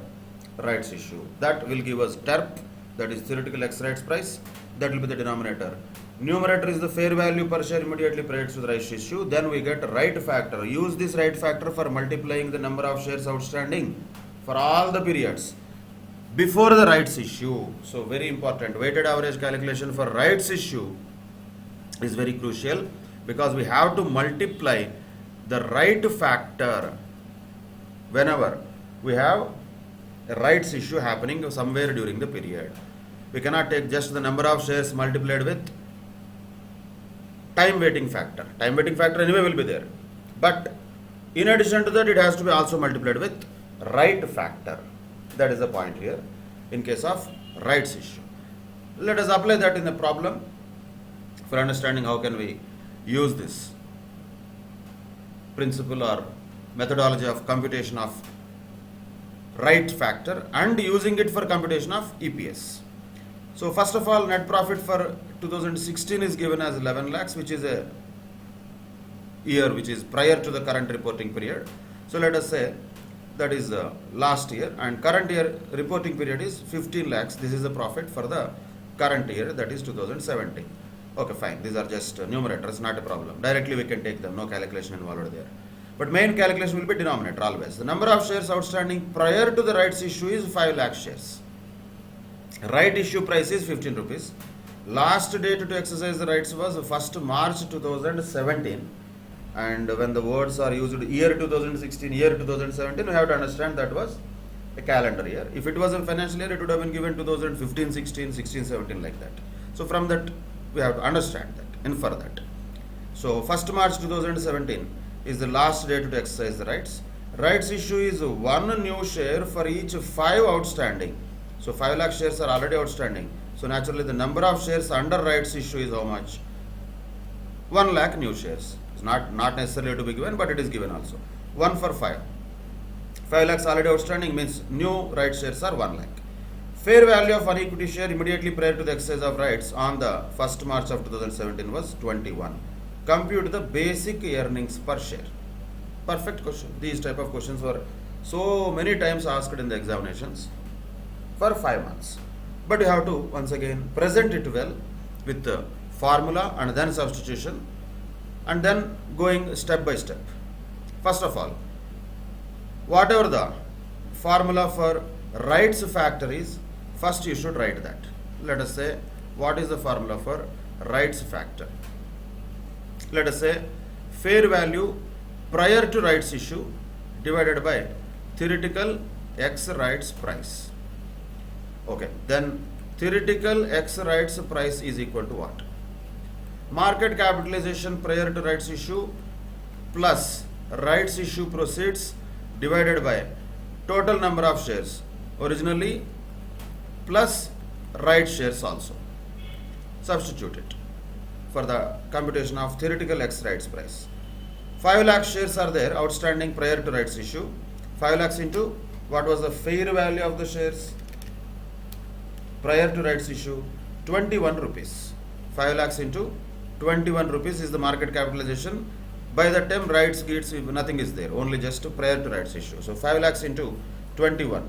rights issue. That will give us TERP, that is theoretical ex rights price. That will be the denominator. Numerator is the fair value per share immediately prior to the rights issue. Then we get right factor. Use this right factor for multiplying the number of shares outstanding for all the periods before the rights issue. So very important. Weighted average calculation for rights issue is very crucial, because we have to multiply the right factor whenever we have a rights issue happening somewhere during the period. We cannot take just the number of shares multiplied with time weighting factor. Time weighting factor anyway will be there, but in addition to that it has to be also multiplied with right factor. That is the point here in case of rights issue. Let us apply that in the problem for understanding how can we use this principle or methodology of computation of right factor and using it for computation of EPS. So first of all, net profit for 2016 is given as 11 lakhs, which is a year which is prior to the current reporting period. So let us say that is last year, and current year reporting period is 15 lakhs. This is the profit for the current year, that is 2017. Okay, fine. These are just numerators, not a problem. Directly we can take them, no calculation involved there. But main calculation will be denominator always. The number of shares outstanding prior to the rights issue is 5 lakh shares. Right issue price is 15 rupees. Last date to exercise the rights was 1st March 2017. And when the words are used year 2016, year 2017, we have to understand that was a calendar year. If it was a financial year, it would have been given 2015, 16, 16, 17 like that. So from that, we have to understand that, infer that. So 1st March 2017 is the last day to exercise the rights. Rights issue is 1 new share for each 5 outstanding. So 5 lakh shares are already outstanding. So naturally the number of shares under rights issue is how much? 1 lakh new shares. It's not necessarily to be given, but it is given also. 1 for 5. 5 lakhs already outstanding means new rights shares are 1 lakh. Fair value of an equity share immediately prior to the exercise of rights on the 1st March of 2017 was 21. Compute the basic earnings per share. Perfect question. These type of questions were so many times asked in the examinations for 5 months. But you have to once again present it well with the formula and then substitution and then going step by step. First of all, whatever the formula for rights factor is, first you should write that. Let us say, what is the formula for rights factor? Let us say fair value prior to rights issue divided by theoretical X rights price. Okay, then theoretical X rights price is equal to what? Market capitalization prior to rights issue plus rights issue proceeds divided by total number of shares originally plus right shares also. Substitute it for the computation of theoretical X rights price. 5 lakh shares are there outstanding prior to rights issue. 5 lakhs into what was the fair value of the shares prior to rights issue? 21 rupees. 5 lakhs into 21 rupees is the market capitalization. By the time rights gets, nothing is there, only just prior to rights issue. So 5 lakhs into 21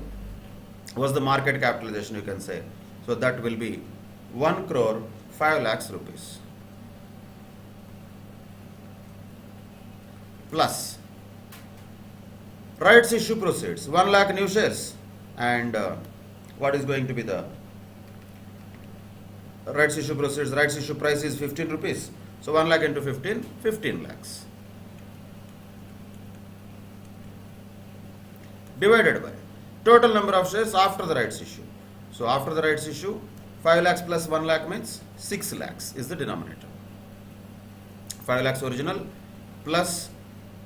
was the market capitalization, you can say. So that will be 1 crore 5 lakhs rupees. Plus rights issue proceeds 1 lakh new shares, and what is going to be the rights issue proceeds? Rights issue price is 15 rupees. So 1 lakh into 15, 15 lakhs. Divided by total number of shares after the rights issue. So after the rights issue, 5 lakhs plus 1 lakh means 6 lakhs is the denominator. 5 lakhs original plus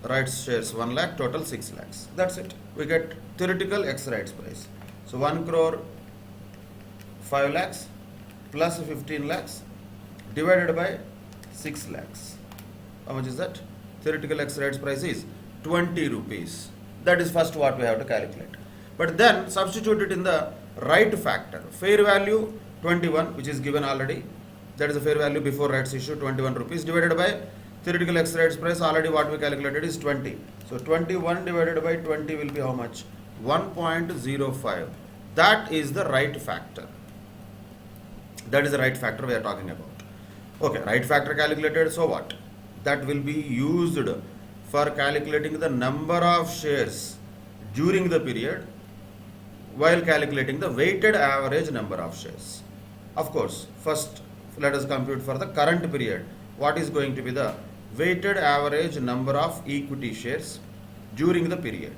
rights shares 1 lakh, total 6 lakhs. That's it. We get theoretical X rights price. So 1 crore 5 lakhs plus 15 lakhs divided by 6 lakhs. How much is that? Theoretical X rights price is 20 rupees. That is first what we have to calculate. But then substitute it in the right factor. Fair value 21, which is given already. That is the fair value before rights issue, 21 rupees, divided by theoretical X rights price, already what we calculated is 20. So 21 divided by 20 will be how much? 1.05. That is the right factor. That is the right factor we are talking about. Okay, right factor calculated, so what? That will be used for calculating the number of shares during the period while calculating the weighted average number of shares. Of course, first let us compute for the current period. What is going to be the weighted average number of equity shares during the period?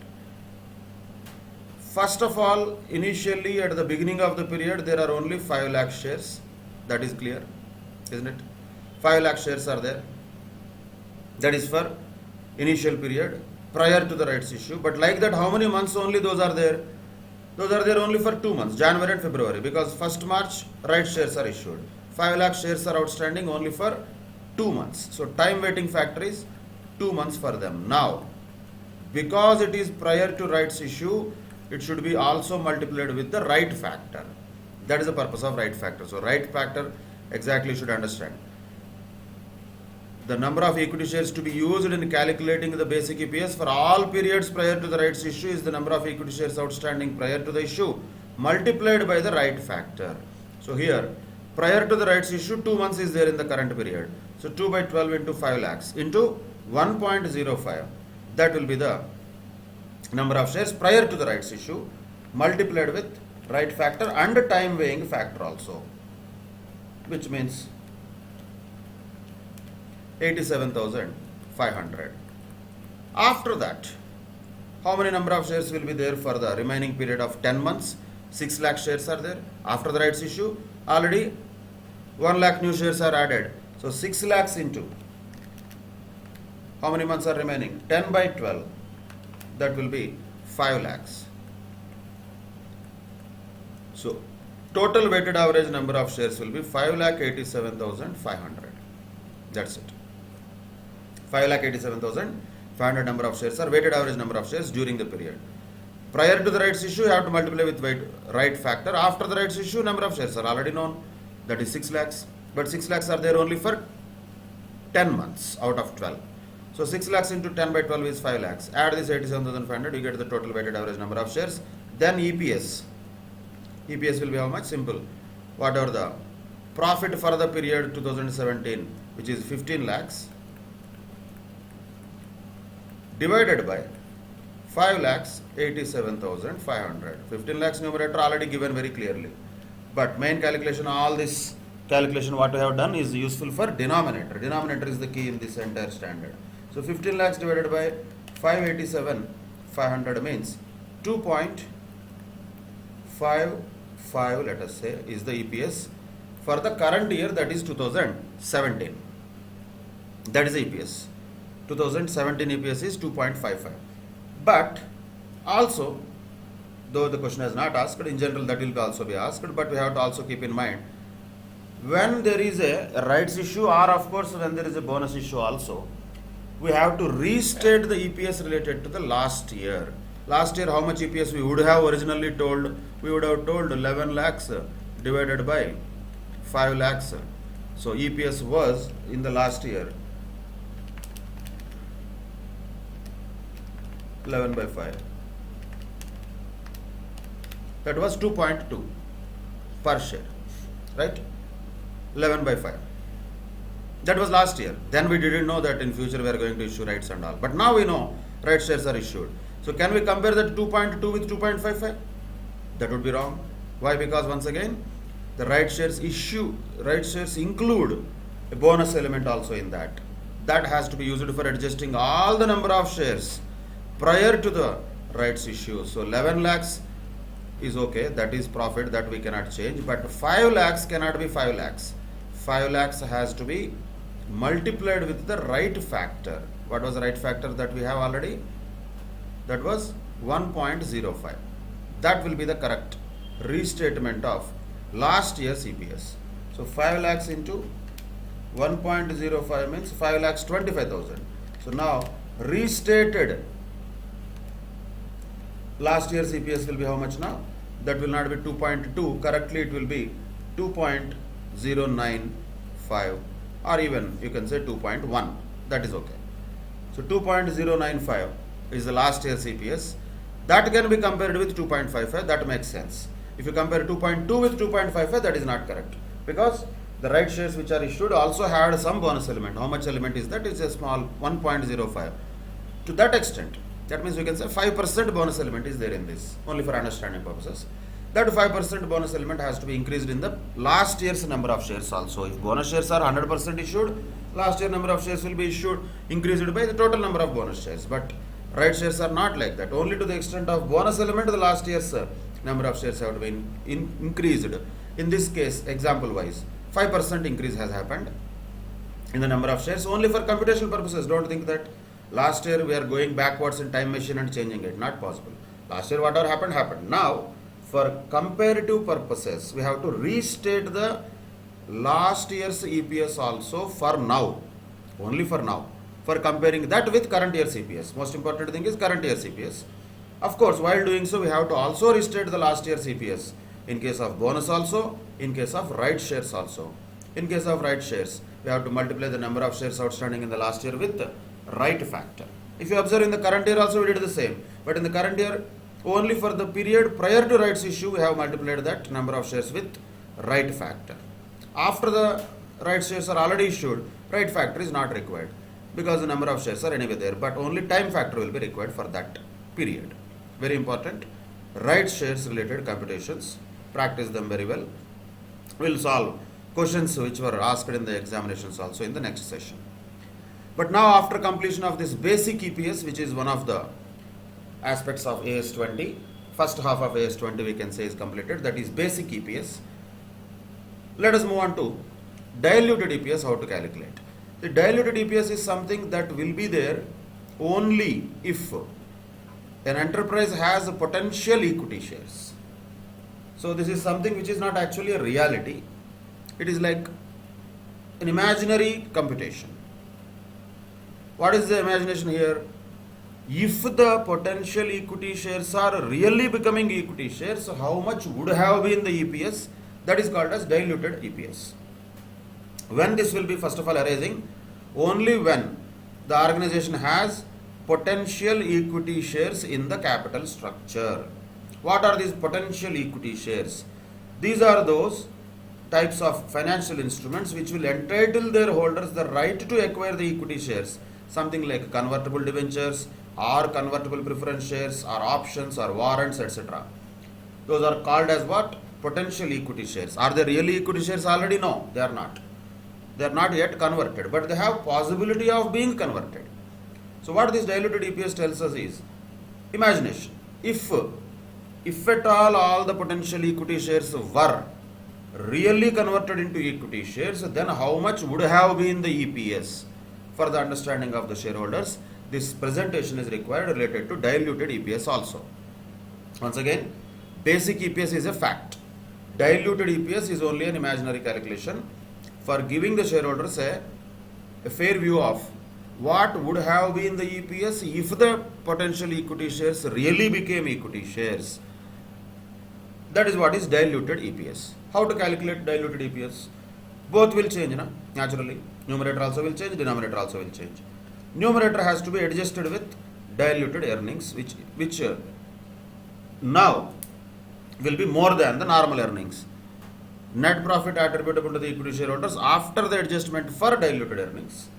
First of all, initially at the beginning of the period, there are only 5 lakh shares. That is clear, isn't it? 5 lakh shares are there. That is for initial period prior to the rights issue. But like that, how many months only those are there? Those are there only for 2 months, January and February, because 1st March rights shares are issued. 5 lakh shares are outstanding only for 2 months. So time waiting factor is 2 months for them. Now, because it is prior to rights issue, it should be also multiplied with the right factor. That is the purpose of right factor. So right factor exactly you should understand. The number of equity shares to be used in calculating the basic EPS for all periods prior to the rights issue is the number of equity shares outstanding prior to the issue multiplied by the right factor. So here, prior to the rights issue, 2 months is there in the current period. So 2 by 12 into 5 lakhs into 1.05. That will be the number of shares prior to the rights issue multiplied with right factor and time weighing factor also, which means 87,500. After that, how many number of shares will be there for the remaining period of 10 months? 6 lakh shares are there. After the rights issue, already 1 lakh new shares are added. So 6 lakhs into how many months are remaining? 10 by 12. That will be 5 lakhs. So total weighted average number of shares will be 5,87,500. That's it. 5,87,500 number of shares are weighted average number of shares during the period. Prior to the rights issue, you have to multiply with right factor. After the rights issue, number of shares are already known. That is 6 lakhs. But 6 lakhs are there only for 10 months out of 12. So 6 lakhs into 10 by 12 is 5 lakhs. Add this 87,500, you get the total weighted average number of shares. Then EPS. EPS will be how much? Simple. Whatever the profit for the period 2017, which is 15 lakhs, divided by 5 lakhs 87,500. 15 lakhs numerator already given very clearly. But main calculation, all this calculation what we have done is useful for denominator. Denominator is the key in this entire standard. So 15 lakhs divided by 587,500 means 2.55, let us say, is the EPS for the current year, that is 2017. That is the EPS. 2017 EPS is 2.55. But also, though the question has not asked, in general that will also be asked, but we have to also keep in mind, when there is a rights issue, or of course when there is a bonus issue also, we have to restate the EPS related to the last year. Last year, how much EPS we would have originally told? We would have told 11 lakhs divided by 5 lakhs. So EPS was in the last year 11 by 5. That was 2.2 per share, right? 11 by 5. That was last year. Then we didn't know that in future we are going to issue rights and all. But now we know rights shares are issued. So can we compare that 2.2 with 2.55? That would be wrong. Why? Because once again, the rights shares include a bonus element also in that. That has to be used for adjusting all the number of shares prior to the rights issue. So 11 lakhs is okay, that is profit, that we cannot change. But 5 lakhs cannot be 5 lakhs. 5 lakhs has to be multiplied with the right factor. What was the right factor that we have already? That was 1.05. That will be the correct restatement of last year's EPS. So 5 lakhs into 1.05 means 5 lakhs 25,000. So now restated last year's EPS will be how much now? That will not be 2.2. Correctly it will be 2.095, or even you can say 2.1. That is okay. So 2.095 is the last year's EPS. That can be compared with 2.55. That makes sense. If you compare 2.2 with 2.55, that is not correct, because the right shares which are issued also had some bonus element. How much element is that? It's a small 1.05. To that extent, that means we can say 5% bonus element is there in this, only for understanding purposes. That 5% bonus element has to be increased in the last year's number of shares also. If bonus shares are 100% issued, last year number of shares will be issued, increased by the total number of bonus shares. But right shares are not like that. Only to the extent of bonus element, the last year's number of shares have to be increased. In this case, example wise, 5% increase has happened in the number of shares only for computational purposes. Don't think that last year we are going backwards in time machine and changing it. Not possible. Last year whatever happened, happened. Now, for comparative purposes, we have to restate the last year's EPS also for now. Only for now. For comparing that with current year's EPS. Most important thing is current year's EPS. Of course, while doing so, we have to also restate the last year's EPS. In case of bonus also, in case of right shares also. In case of right shares, we have to multiply the number of shares outstanding in the last year with the right factor. If you observe in the current year also we did the same. But in the current year, only for the period prior to rights issue, we have multiplied that number of shares with right factor. After the right shares are already issued, right factor is not required, because the number of shares are anyway there, but only time factor will be required for that period. Very important. Right shares related computations. Practice them very well. We'll solve questions which were asked in the examinations also in the next session. But now, after completion of this basic EPS, which is one of the aspects of AS20, first half of AS20 we can say is completed, that is basic EPS. Let us move on to diluted EPS, how to calculate. The diluted EPS is something that will be there only if an enterprise has potential equity shares. So this is something which is not actually a reality. It is like an imaginary computation. What is the imagination here? If the potential equity shares are really becoming equity shares, how much would have been the EPS? That is called as diluted EPS. When this will be first of all arising? Only when the organization has potential equity shares in the capital structure. What are these potential equity shares? These are those types of financial instruments which will entitle their holders the right to acquire the equity shares. Something like convertible debentures or convertible preference shares or options or warrants, etc. Those are called as what? Potential equity shares. Are they really equity shares already? No, they are not. They are not yet converted, but they have possibility of being converted. So what this diluted EPS tells us is imagination. If at all the potential equity shares were really converted into equity shares, then how much would have been the EPS? For the understanding of the shareholders, this presentation is required related to diluted EPS also. Once again, basic EPS is a fact. Diluted EPS is only an imaginary calculation for giving the shareholders a fair view of what would have been the EPS if the potential equity shares really became equity shares. That is what is diluted EPS. How to calculate diluted EPS? Both will change, naturally. Numerator also will change, denominator also will change. Numerator has to be adjusted with diluted earnings, which now will be more than the normal earnings. Net profit attributable to the equity shareholders after the adjustment for diluted earnings.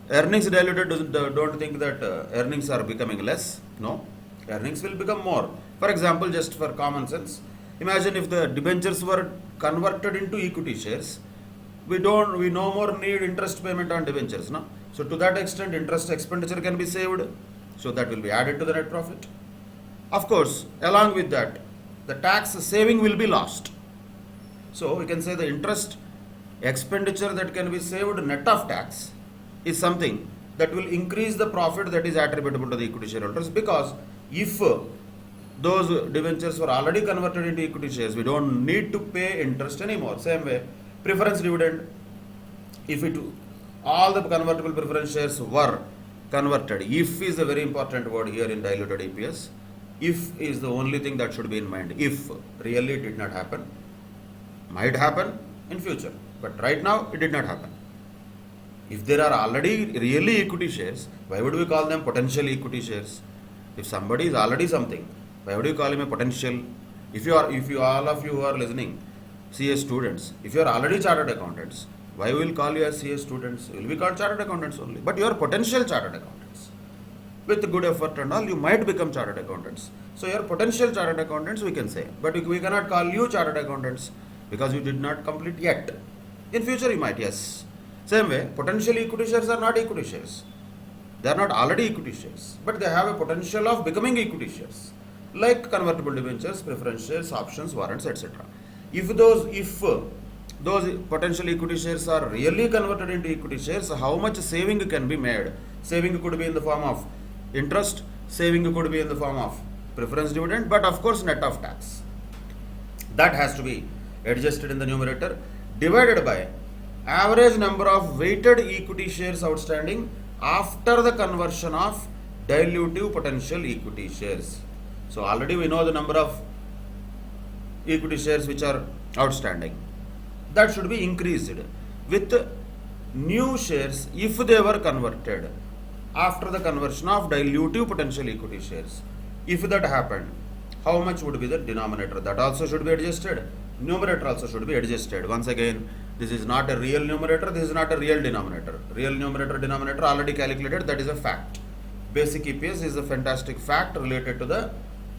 Earnings diluted, don't think that earnings are becoming less. No, earnings will become more. For example, just for common sense, imagine if the debentures were converted into equity shares, we no more need interest payment on debentures. No? So to that extent, interest expenditure can be saved. So that will be added to the net profit. Of course, along with that, the tax saving will be lost. So we can say the interest expenditure that can be saved net of tax is something that will increase the profit that is attributable to the equity shareholders, because if those debentures were already converted into equity shares. We don't need to pay interest anymore. Same way, preference dividend, if it all the convertible preference shares were converted, if is a very important word here in diluted EPS. If is the only thing that should be in mind. If really it did not happen, might happen in future, but right now it did not happen. If there are already really equity shares, why would we call them potential equity shares? If somebody is already something, why would you call him a potential? If you all of you who are listening, CA students, if you are already chartered accountants, why will call you as CA students? You will be called chartered accountants only. But you are potential chartered accountants. With good effort and all, you might become chartered accountants. So you are potential chartered accountants, we can say. But we cannot call you chartered accountants because you did not complete yet. In future you might, yes. Same way, potential equity shares are not equity shares. They are not already equity shares, but they have a potential of becoming equity shares, like convertible debentures, preference shares, options, warrants, etc. If those potential equity shares are really converted into equity shares, how much saving can be made? Saving could be in the form of interest, saving could be in the form of preference dividend, but of course net of tax. That has to be adjusted in the numerator, divided by average number of weighted equity shares outstanding after the conversion of dilutive potential equity shares. So already we know the number of equity shares which are outstanding. That should be increased with new shares if they were converted after the conversion of dilutive potential equity shares. If that happened, how much would be the denominator? That also should be adjusted. Numerator also should be adjusted. Once again, this is not a real numerator, this is not a real denominator. Real numerator, denominator already calculated, that is a fact. Basic EPS is a fantastic fact related to the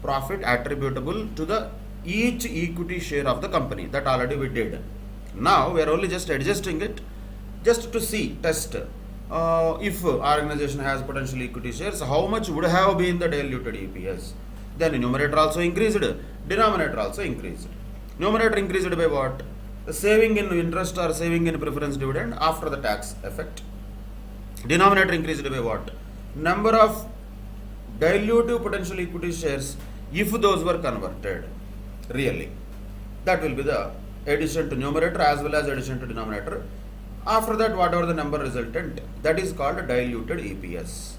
profit attributable to the each equity share of the company. That already we did. Now we are only just adjusting it just to see, test. If organization has potential equity shares, how much would have been the diluted EPS? Then numerator also increased, denominator also increased. Numerator increased by what? The saving in interest or saving in preference dividend after the tax effect. Denominator increased by what? Number of dilutive potential equity shares if those were converted really. That will be the addition to numerator as well as addition to denominator. After that, whatever the number resultant, that is called diluted EPS.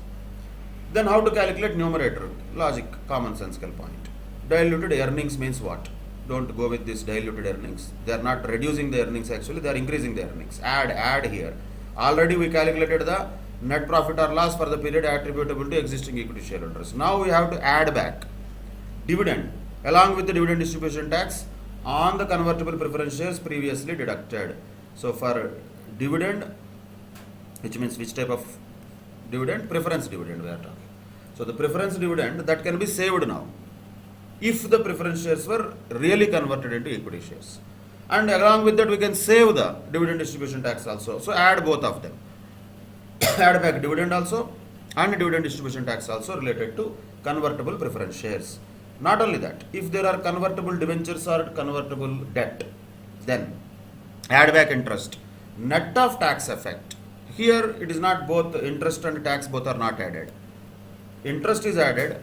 Then how to calculate numerator? Logic, common sensical point. Diluted earnings means what? Don't go with this diluted earnings. They are not reducing the earnings actually, they are increasing the earnings. Add here. Already we calculated the net profit or loss for the period attributable to existing equity shareholders. Now we have to add back dividend along with the dividend distribution tax on the convertible preference shares previously deducted. So for dividend, which means which type of dividend? Preference dividend we are talking. So the preference dividend that can be saved now if the preference shares were really converted into equity shares. And along with that we can save the dividend distribution tax also. So add both of them. Add back dividend also and dividend distribution tax also related to convertible preference shares. Not only that, if there are convertible debentures or convertible debt, then add back interest. Net of tax effect. Here it is not both interest and tax, both are not added. Interest is added,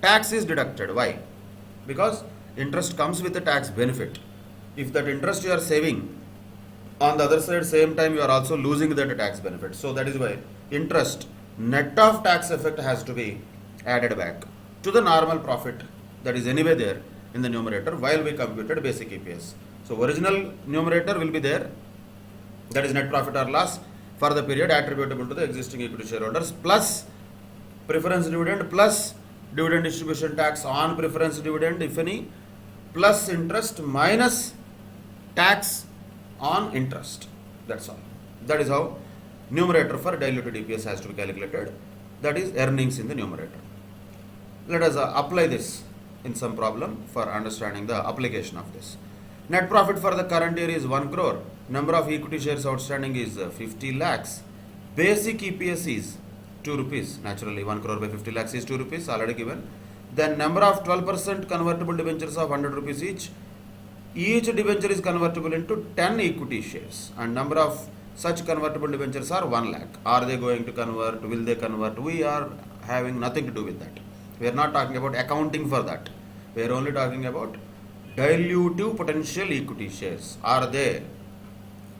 tax is deducted. Why? Because interest comes with a tax benefit. If that interest you are saving, on the other side same time you are also losing that tax benefit. So that is why interest net of tax effect has to be added back to the normal profit that is anyway there in the numerator while we computed basic EPS. So original numerator will be there, that is net profit or loss for the period attributable to the existing equity shareholders, plus preference dividend, plus dividend distribution tax on preference dividend if any, plus interest minus tax on interest. That's all. That is how numerator for diluted EPS has to be calculated. That is earnings in the numerator. Let us apply this in some problem for understanding the application of this. Net profit for the current year is 1 crore. Number of equity shares outstanding is 50 lakhs. Basic EPS is 2 rupees. Naturally, 1 crore by 50 lakhs is 2 rupees already given. Then number of 12% convertible debentures of 100 rupees each. Each debenture is convertible into 10 equity shares. And number of such convertible debentures are 1 lakh. Are they going to convert? Will they convert? We are having nothing to do with that. We are not talking about accounting for that. We are only talking about dilutive potential equity shares. Are they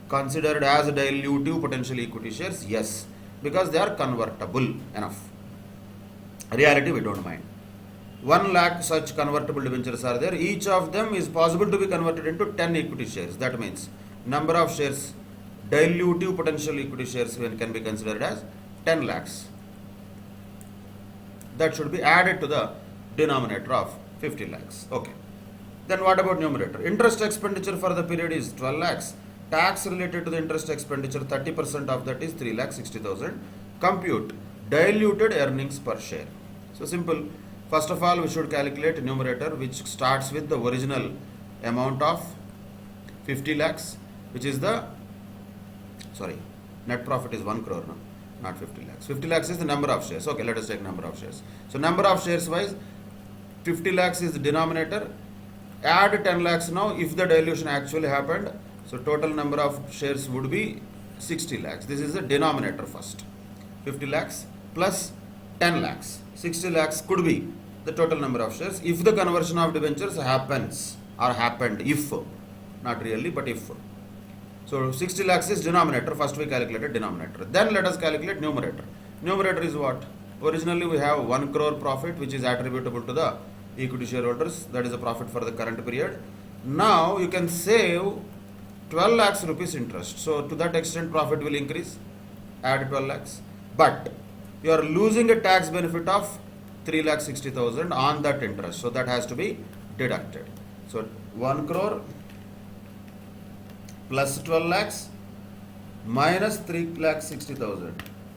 considered as dilutive potential equity shares? Yes, because they are convertible enough. Reality we don't mind. 1 lakh such convertible debentures are there. Each of them is possible to be converted into 10 equity shares. That means number of shares, dilutive potential equity shares can be considered as 10 lakhs. That should be added to the denominator of 50 lakhs. Okay. Then what about numerator? Interest expenditure for the period is 12 lakhs. Tax related to the interest expenditure, 30% of that is 3,60,000. Compute diluted earnings per share. So simple. First of all, we should calculate numerator, which starts with the original amount of 50 lakhs, which is the, net profit is 1 crore, no? Not 50 lakhs. 50 lakhs is the number of shares. Okay, let us take number of shares. So number of shares wise, 50 lakhs is the denominator. Add 10 lakhs now if the dilution actually happened. So total number of shares would be 60 lakhs. This is the denominator first. 50 lakhs plus 10 lakhs. 60 lakhs could be the total number of shares if the conversion of debentures happens or happened, if, not really, but if. So 60 lakhs is denominator. First we calculated denominator. Then let us calculate numerator. Numerator is what? Originally we have 1 crore profit which is attributable to the equity shareholders. That is the profit for the current period. Now you can save 12 lakhs rupees interest. So to that extent profit will increase. Add 12 lakhs. But you are losing a tax benefit of 3,60,000 on that interest. So that has to be deducted. So 1 crore plus 12 lakhs minus 3,60,000.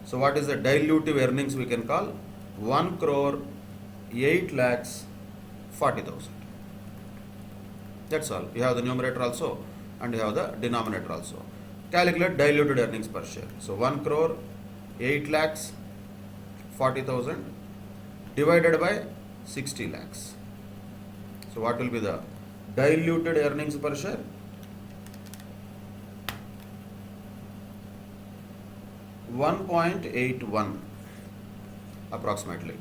So what is the dilutive earnings we can call? 1 crore 8 lakhs 40,000. That's all. You have the numerator also and you have the denominator also. Calculate diluted earnings per share. So 1 crore 8 lakhs 40,000 divided by 60 lakhs. So what will be the diluted earnings per share? $1.81 approximately.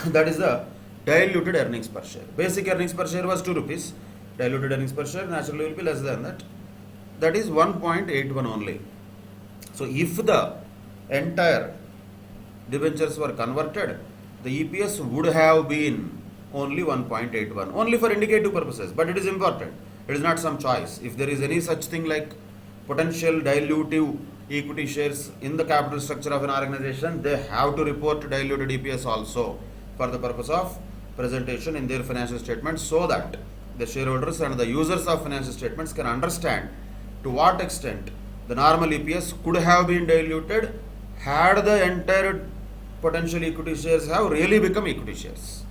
That is the diluted earnings per share. Basic earnings per share was 2 rupees. Diluted earnings per share naturally will be less than that. That is 1.81 only. So if the entire debentures were converted, the EPS would have been only 1.81, only for indicative purposes. But it is important. It is not some choice. If there is any such thing like potential dilutive equity shares in the capital structure of an organization, they have to report diluted EPS also for the purpose of presentation in their financial statements, so that the shareholders and the users of financial statements can understand to what extent the normal EPS could have been diluted had the entire potential equity shares have really become equity shares.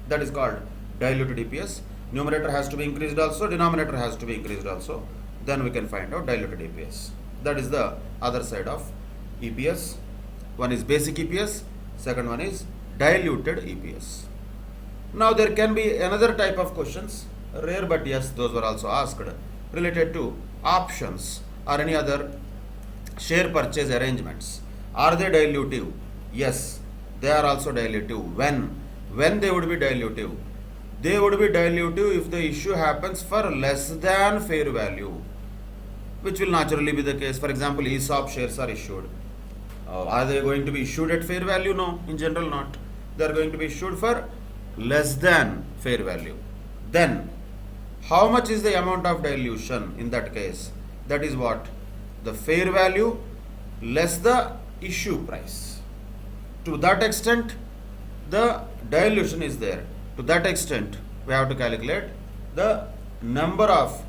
That is called diluted EPS. Numerator has to be increased also, denominator has to be increased also. Then we can find out diluted EPS. That is the other side of EPS. One is basic EPS, second one is diluted EPS. Now there can be another type of questions, rare but yes, those were also asked, related to options or any other share purchase arrangements. Are they dilutive? Yes, they are also dilutive. When they would be dilutive? They would be dilutive if the issue happens for less than fair value, which will naturally be the case. For example, ESOP shares are issued. Are they going to be issued at fair value? No, in general not. They are going to be issued for less than fair value. Then, how much is the amount of dilution in that case? That is what? The fair value less the issue price. To that extent, the dilution is there. To that extent, we have to calculate the number of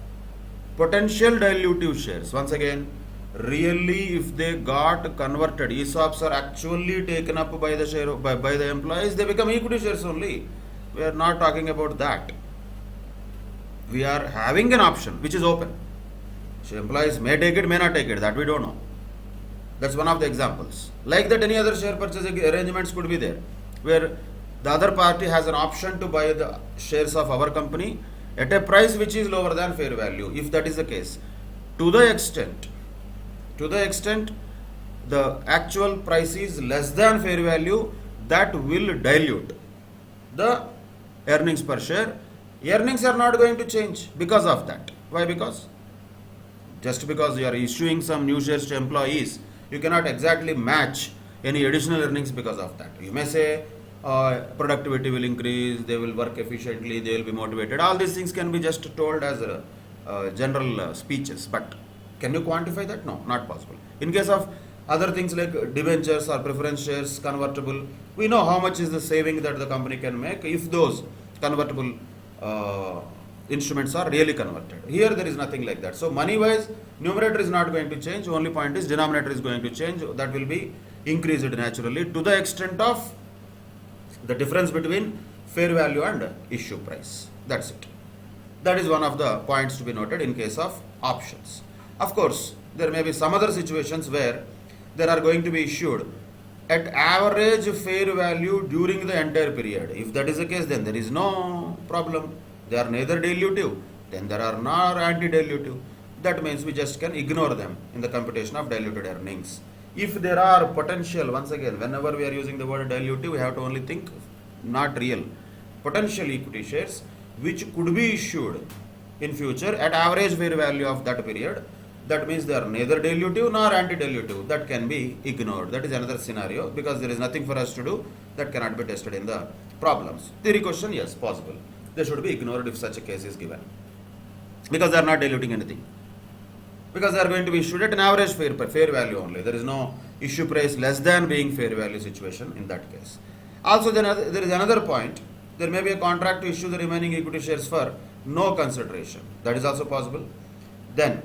potential dilutive shares. Once again, really if they got converted, ESOPs are actually taken up by the by the employees, they become equity shares only. We are not talking about that. We are having an option which is open. So employees may take it, may not take it, that we don't know. That's one of the examples. Like that, any other share purchase arrangements could be there, where the other party has an option to buy the shares of our company at a price which is lower than fair value. If that is the case, to the extent the actual price is less than fair value, that will dilute the earnings per share, earnings are not going to change because of that. Why? Because just because you are issuing some new shares to employees, you cannot exactly match any additional earnings because of that. You may say productivity will increase, they will work efficiently, they will be motivated. All these things can be just told as general speeches, but can you quantify that? No, not possible. In case of other things like debentures or preference shares, convertible, we know how much is the saving that the company can make if those convertible instruments are really converted. Here there is nothing like that. So money wise, numerator is not going to change. Only point is denominator is going to change. That will be increased naturally to the extent of the difference between fair value and issue price. That's it. That is one of the points to be noted in case of options. Of course, there may be some other situations where there are going to be issued at average fair value during the entire period. If that is the case, then there is no problem. They are neither dilutive, then there are nor anti-dilutive. That means we just can ignore them in the computation of diluted earnings. If there are potential, once again, whenever we are using the word dilutive, we have to only think not real, potential equity shares which could be issued in future at average fair value of that period. That means they are neither dilutive nor anti-dilutive. That can be ignored. That is another scenario because there is nothing for us to do that cannot be tested in the problems. Theory question, yes, possible. They should be ignored if such a case is given because they are not diluting anything. Because they are going to be issued at an average fair value only. There is no issue price less than being fair value situation in that case. Also, there is another point. There may be a contract to issue the remaining equity shares for no consideration. That is also possible. Then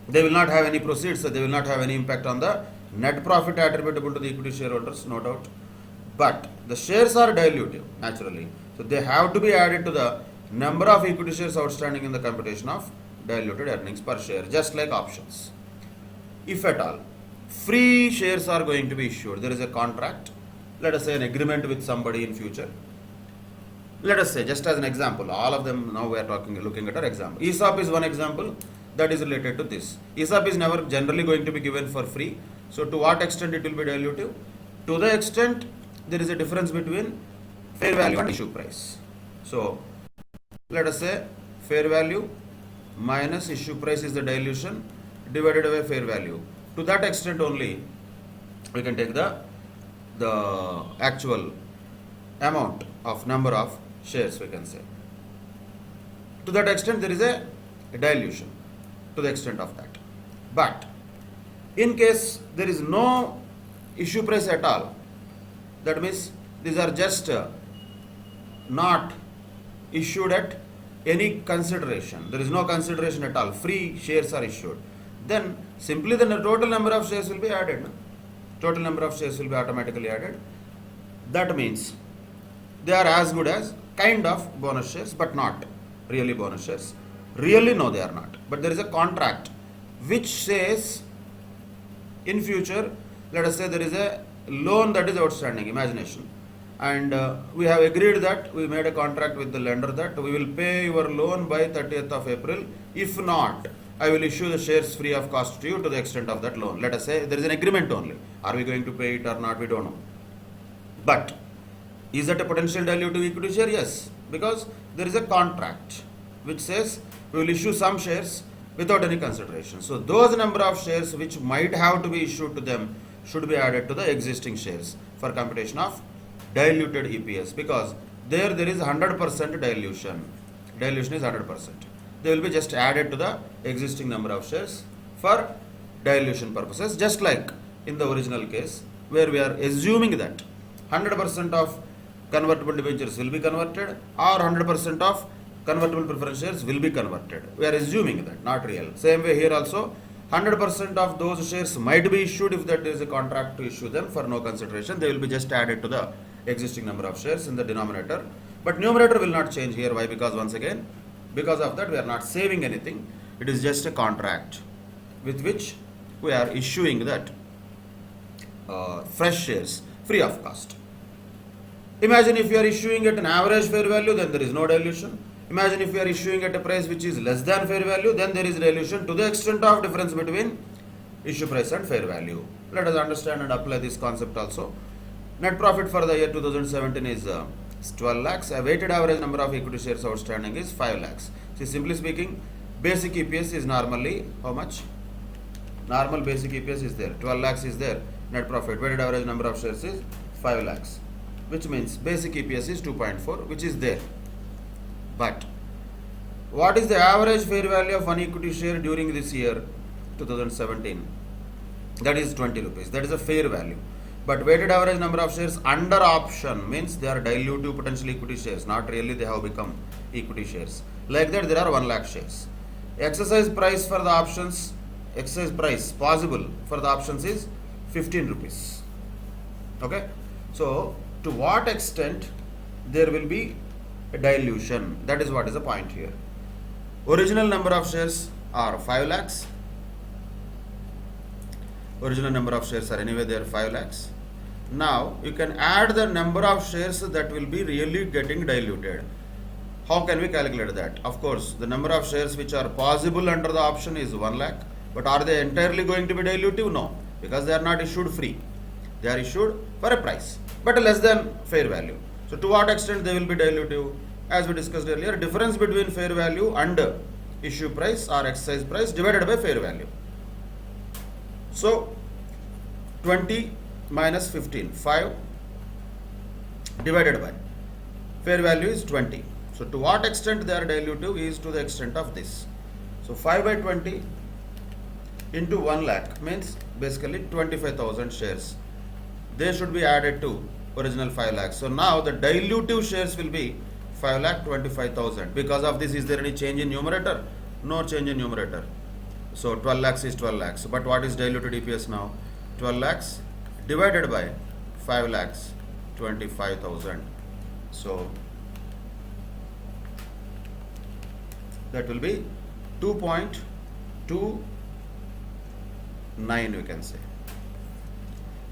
they will not have any proceeds, so they will not have any impact on the net profit attributable to the equity shareholders, no doubt. But the shares are dilutive, naturally. So they have to be added to the number of equity shares outstanding in the computation of diluted earnings per share, just like options. If at all, free shares are going to be issued. There is a contract, let us say an agreement with somebody in future. Let us say, just as an example, all of them now we are looking at our example. ESOP is one example that is related to this. ESOP is never generally going to be given for free. So to what extent it will be dilutive? To the extent there is a difference between fair value and issue price. So let us say fair value minus issue price is the dilution divided by fair value. To that extent only we can take the actual amount of number of shares, we can say. To that extent there is a dilution to the extent of that. But in case there is no issue price at all, that means these are just not issued at any consideration. There is no consideration at all. Free shares are issued. Then simply the total number of shares will be added. No? Total number of shares will be automatically added. That means they are as good as kind of bonus shares, but not really bonus shares. Really, no, they are not. But there is a contract which says in future, let us say there is a loan that is outstanding, imagination. And we have agreed that we made a contract with the lender that we will pay your loan by 30th of April. If not, I will issue the shares free of cost to you to the extent of that loan. Let us say there is an agreement only. Are we going to pay it or not? We don't know. But is that a potential dilutive equity share? Yes, because there is a contract which says we will issue some shares without any consideration. So those number of shares which might have to be issued to them should be added to the existing shares for computation of diluted EPS, because there is 100% dilution. Dilution is 100%. They will be just added to the existing number of shares for dilution purposes, just like in the original case where we are assuming that 100% of convertible debentures will be converted or 100% of convertible preference shares will be converted. We are assuming that, not real. Same way here also, 100% of those shares might be issued if that is a contract to issue them for no consideration. They will be just added to the existing number of shares in the denominator. But numerator will not change here. Why? Because once again, because of that we are not saving anything. It is just a contract with which we are issuing that fresh shares free of cost. Imagine if you are issuing at an average fair value, then there is no dilution. Imagine if you are issuing at a price which is less than fair value, then there is dilution to the extent of difference between issue price and fair value. Let us understand and apply this concept also. Net profit for the year 2017 is is 12 lakhs. A weighted average number of equity shares outstanding is 5 lakhs. See, simply speaking, basic EPS is normally how much? Normal basic EPS is there. 12 lakhs is there. Net profit, weighted average number of shares is 5 lakhs. Which means basic EPS is 2.4, which is there. But what is the average fair value of one equity share during this year, 2017? That is 20 rupees. That is a fair value. But weighted average number of shares under option means they are dilutive potential equity shares. Not really they have become equity shares. Like that there are 1 lakh shares. Exercise price for the options, exercise price possible for the options is 15 rupees. Okay. So to what extent there will be a dilution? That is what is the point here. Original number of shares are 5 lakhs. Original number of shares are anyway there 5 lakhs. Now you can add the number of shares that will be really getting diluted. How can we calculate that? Of course, the number of shares which are possible under the option is 1 lakh. But are they entirely going to be dilutive? No, because they are not issued free. They are issued for a price, but less than fair value. So to what extent they will be dilutive? As we discussed earlier, difference between fair value and issue price or exercise price divided by fair value. So 20 minus 15, 5 divided by fair value is 20. So to what extent they are dilutive is to the extent of this. So 5 by 20 into 1 lakh means basically 25,000 shares. They should be added to original 5 lakhs. So now the dilutive shares will be 5 lakh 25,000. Because of this, is there any change in numerator? No change in numerator. So 12 lakhs is 12 lakhs. But what is diluted EPS now? 12 lakhs divided by 5 lakhs 25,000. So that will be 2.29 we can say.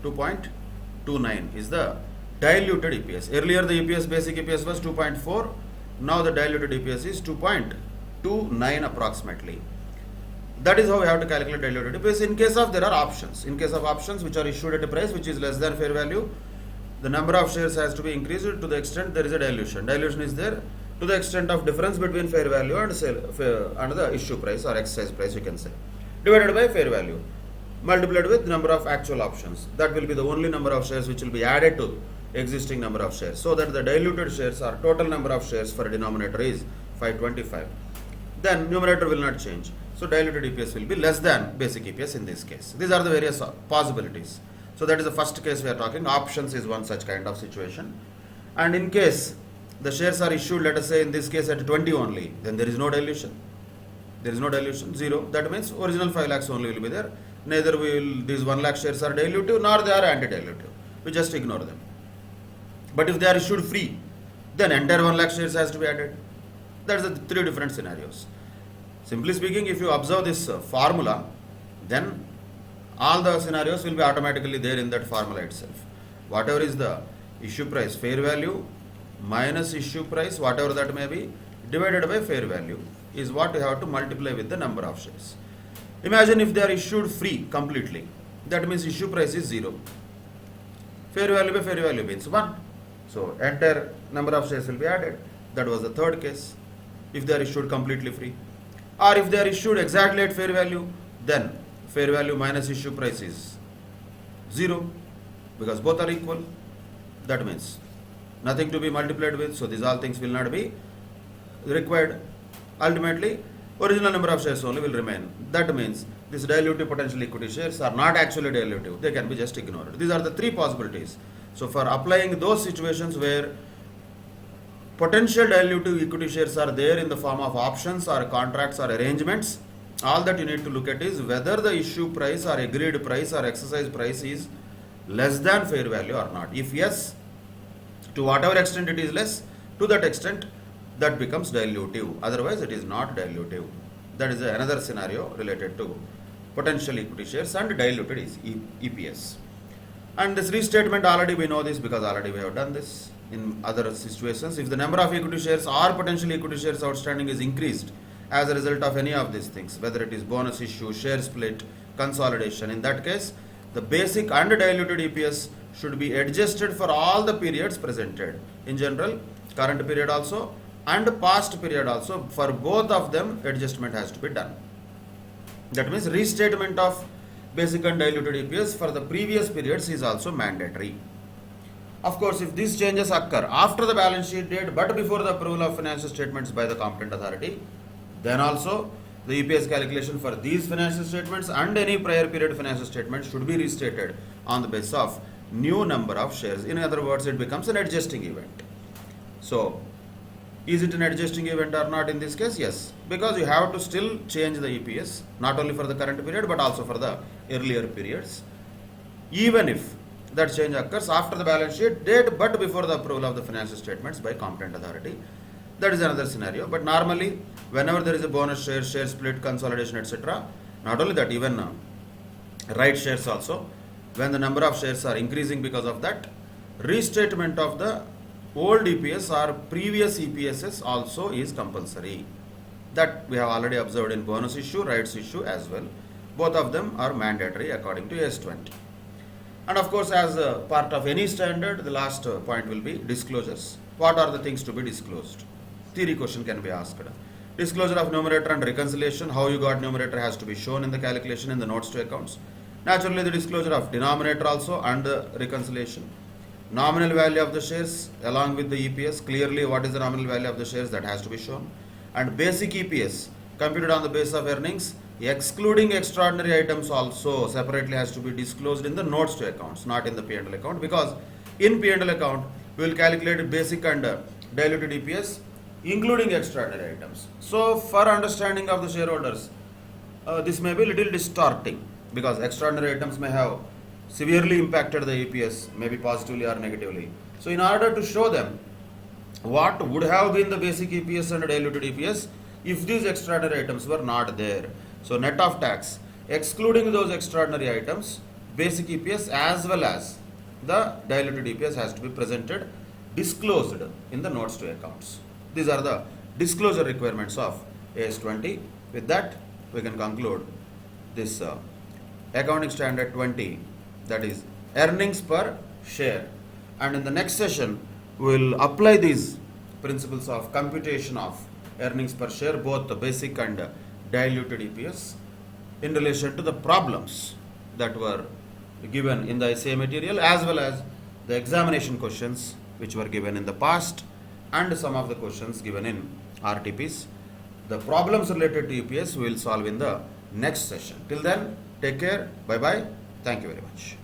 2.29 is the diluted EPS. Earlier the EPS, basic EPS was 2.4. Now the diluted EPS is 2.29 approximately. That is how we have to calculate diluted EPS in case of there are options. In case of options which are issued at a price which is less than fair value, the number of shares has to be increased to the extent there is a dilution. Dilution is there to the extent of difference between fair value and the issue price or exercise price you can say, divided by fair value, multiplied with number of actual options. That will be the only number of shares which will be added to existing number of shares, so that the diluted shares or total number of shares for a denominator is 525. Then numerator will not change. So diluted EPS will be less than basic EPS in this case. These are the various possibilities. So that is the first case we are talking. Options is one such kind of situation. And in case the shares are issued, let us say in this case at 20 only, then there is no dilution. There is no dilution, 0. That means original 5 lakhs only will be there. Neither will these 1 lakh shares are dilutive nor they are anti-dilutive. We just ignore them. But if they are issued free, then entire 1 lakh shares has to be added. That's the 3 different scenarios. Simply speaking, if you observe this formula, then all the scenarios will be automatically there in that formula itself. Whatever is the issue price, fair value minus issue price, whatever that may be, divided by fair value is what you have to multiply with the number of shares. Imagine if they are issued free completely. That means issue price is 0. Fair value by fair value means 1. So entire number of shares will be added. That was the third case. If they are issued completely free. Or if they are issued exactly at fair value, then fair value minus issue price is 0, because both are equal. That means nothing to be multiplied with, so these all things will not be required. Ultimately, original number of shares only will remain. That means these dilutive potential equity shares are not actually dilutive. They can be just ignored. These are the 3 possibilities. So for applying those situations where potential dilutive equity shares are there in the form of options or contracts or arrangements, all that you need to look at is whether the issue price or agreed price or exercise price is less than fair value or not. If yes, to whatever extent it is less, to that extent that becomes dilutive. Otherwise it is not dilutive. That is another scenario related to potential equity shares and diluted EPS. And this restatement, already we know this because already we have done this in other situations. If the number of equity shares or potential equity shares outstanding is increased as a result of any of these things, whether it is bonus issue, share split, consolidation, in that case the basic and diluted EPS should be adjusted for all the periods presented. in general, current period also and past period also. For both of them, adjustment has to be done. That means restatement of basic and diluted EPS for the previous periods is also mandatory. Of course, if these changes occur after the balance sheet date but before the approval of financial statements by the competent authority, then also the EPS calculation for these financial statements and any prior period financial statements should be restated on the basis of new number of shares. In other words, it becomes an adjusting event. So, is it an adjusting event or not in this case? Yes, because you have to still change the EPS not only for the current period but also for the earlier periods, even if that change occurs after the balance sheet date but before the approval of the financial statements by competent authority. That is another scenario. But normally, whenever there is a bonus share, share split, consolidation, etc., not only that, even right shares also, when the number of shares are increasing because of that, restatement of the old EPS or previous EPSs also is compulsory. That we have already observed in bonus issue, rights issue as well. Both of them are mandatory according to AS 20. And of course, as a part of any standard, the last point will be disclosures. What are the things to be disclosed? Theory question can be asked. Disclosure of numerator and reconciliation. How you got numerator has to be shown in the calculation in the notes to accounts. Naturally, the disclosure of denominator also and the reconciliation. Nominal value of the shares along with the EPS. Clearly, what is the nominal value of the shares, that has to be shown. And basic EPS computed on the basis of earnings, excluding extraordinary items also separately has to be disclosed in the notes to accounts, not in the P&L account, because in P&L account we will calculate basic and diluted EPS including extraordinary items. So for understanding of the shareholders, this may be a little distorting because extraordinary items may have severely impacted the EPS, maybe positively or negatively. So in order to show them what would have been the basic EPS and diluted EPS if these extraordinary items were not there. So net of tax, excluding those extraordinary items, basic EPS as well as the diluted EPS has to be presented, disclosed in the notes to accounts. These are the disclosure requirements of AS 20. With that, we can conclude this accounting standard 20, that is earnings per share. And in the next session, we will apply these principles of computation of earnings per share, both the basic and diluted EPS, in relation to the problems that were given in the essay material as well as the examination questions which were given in the past and some of the questions given in RTPs. The problems related to EPS we will solve in the next session. Till then, take care. Bye-bye. Thank you very much.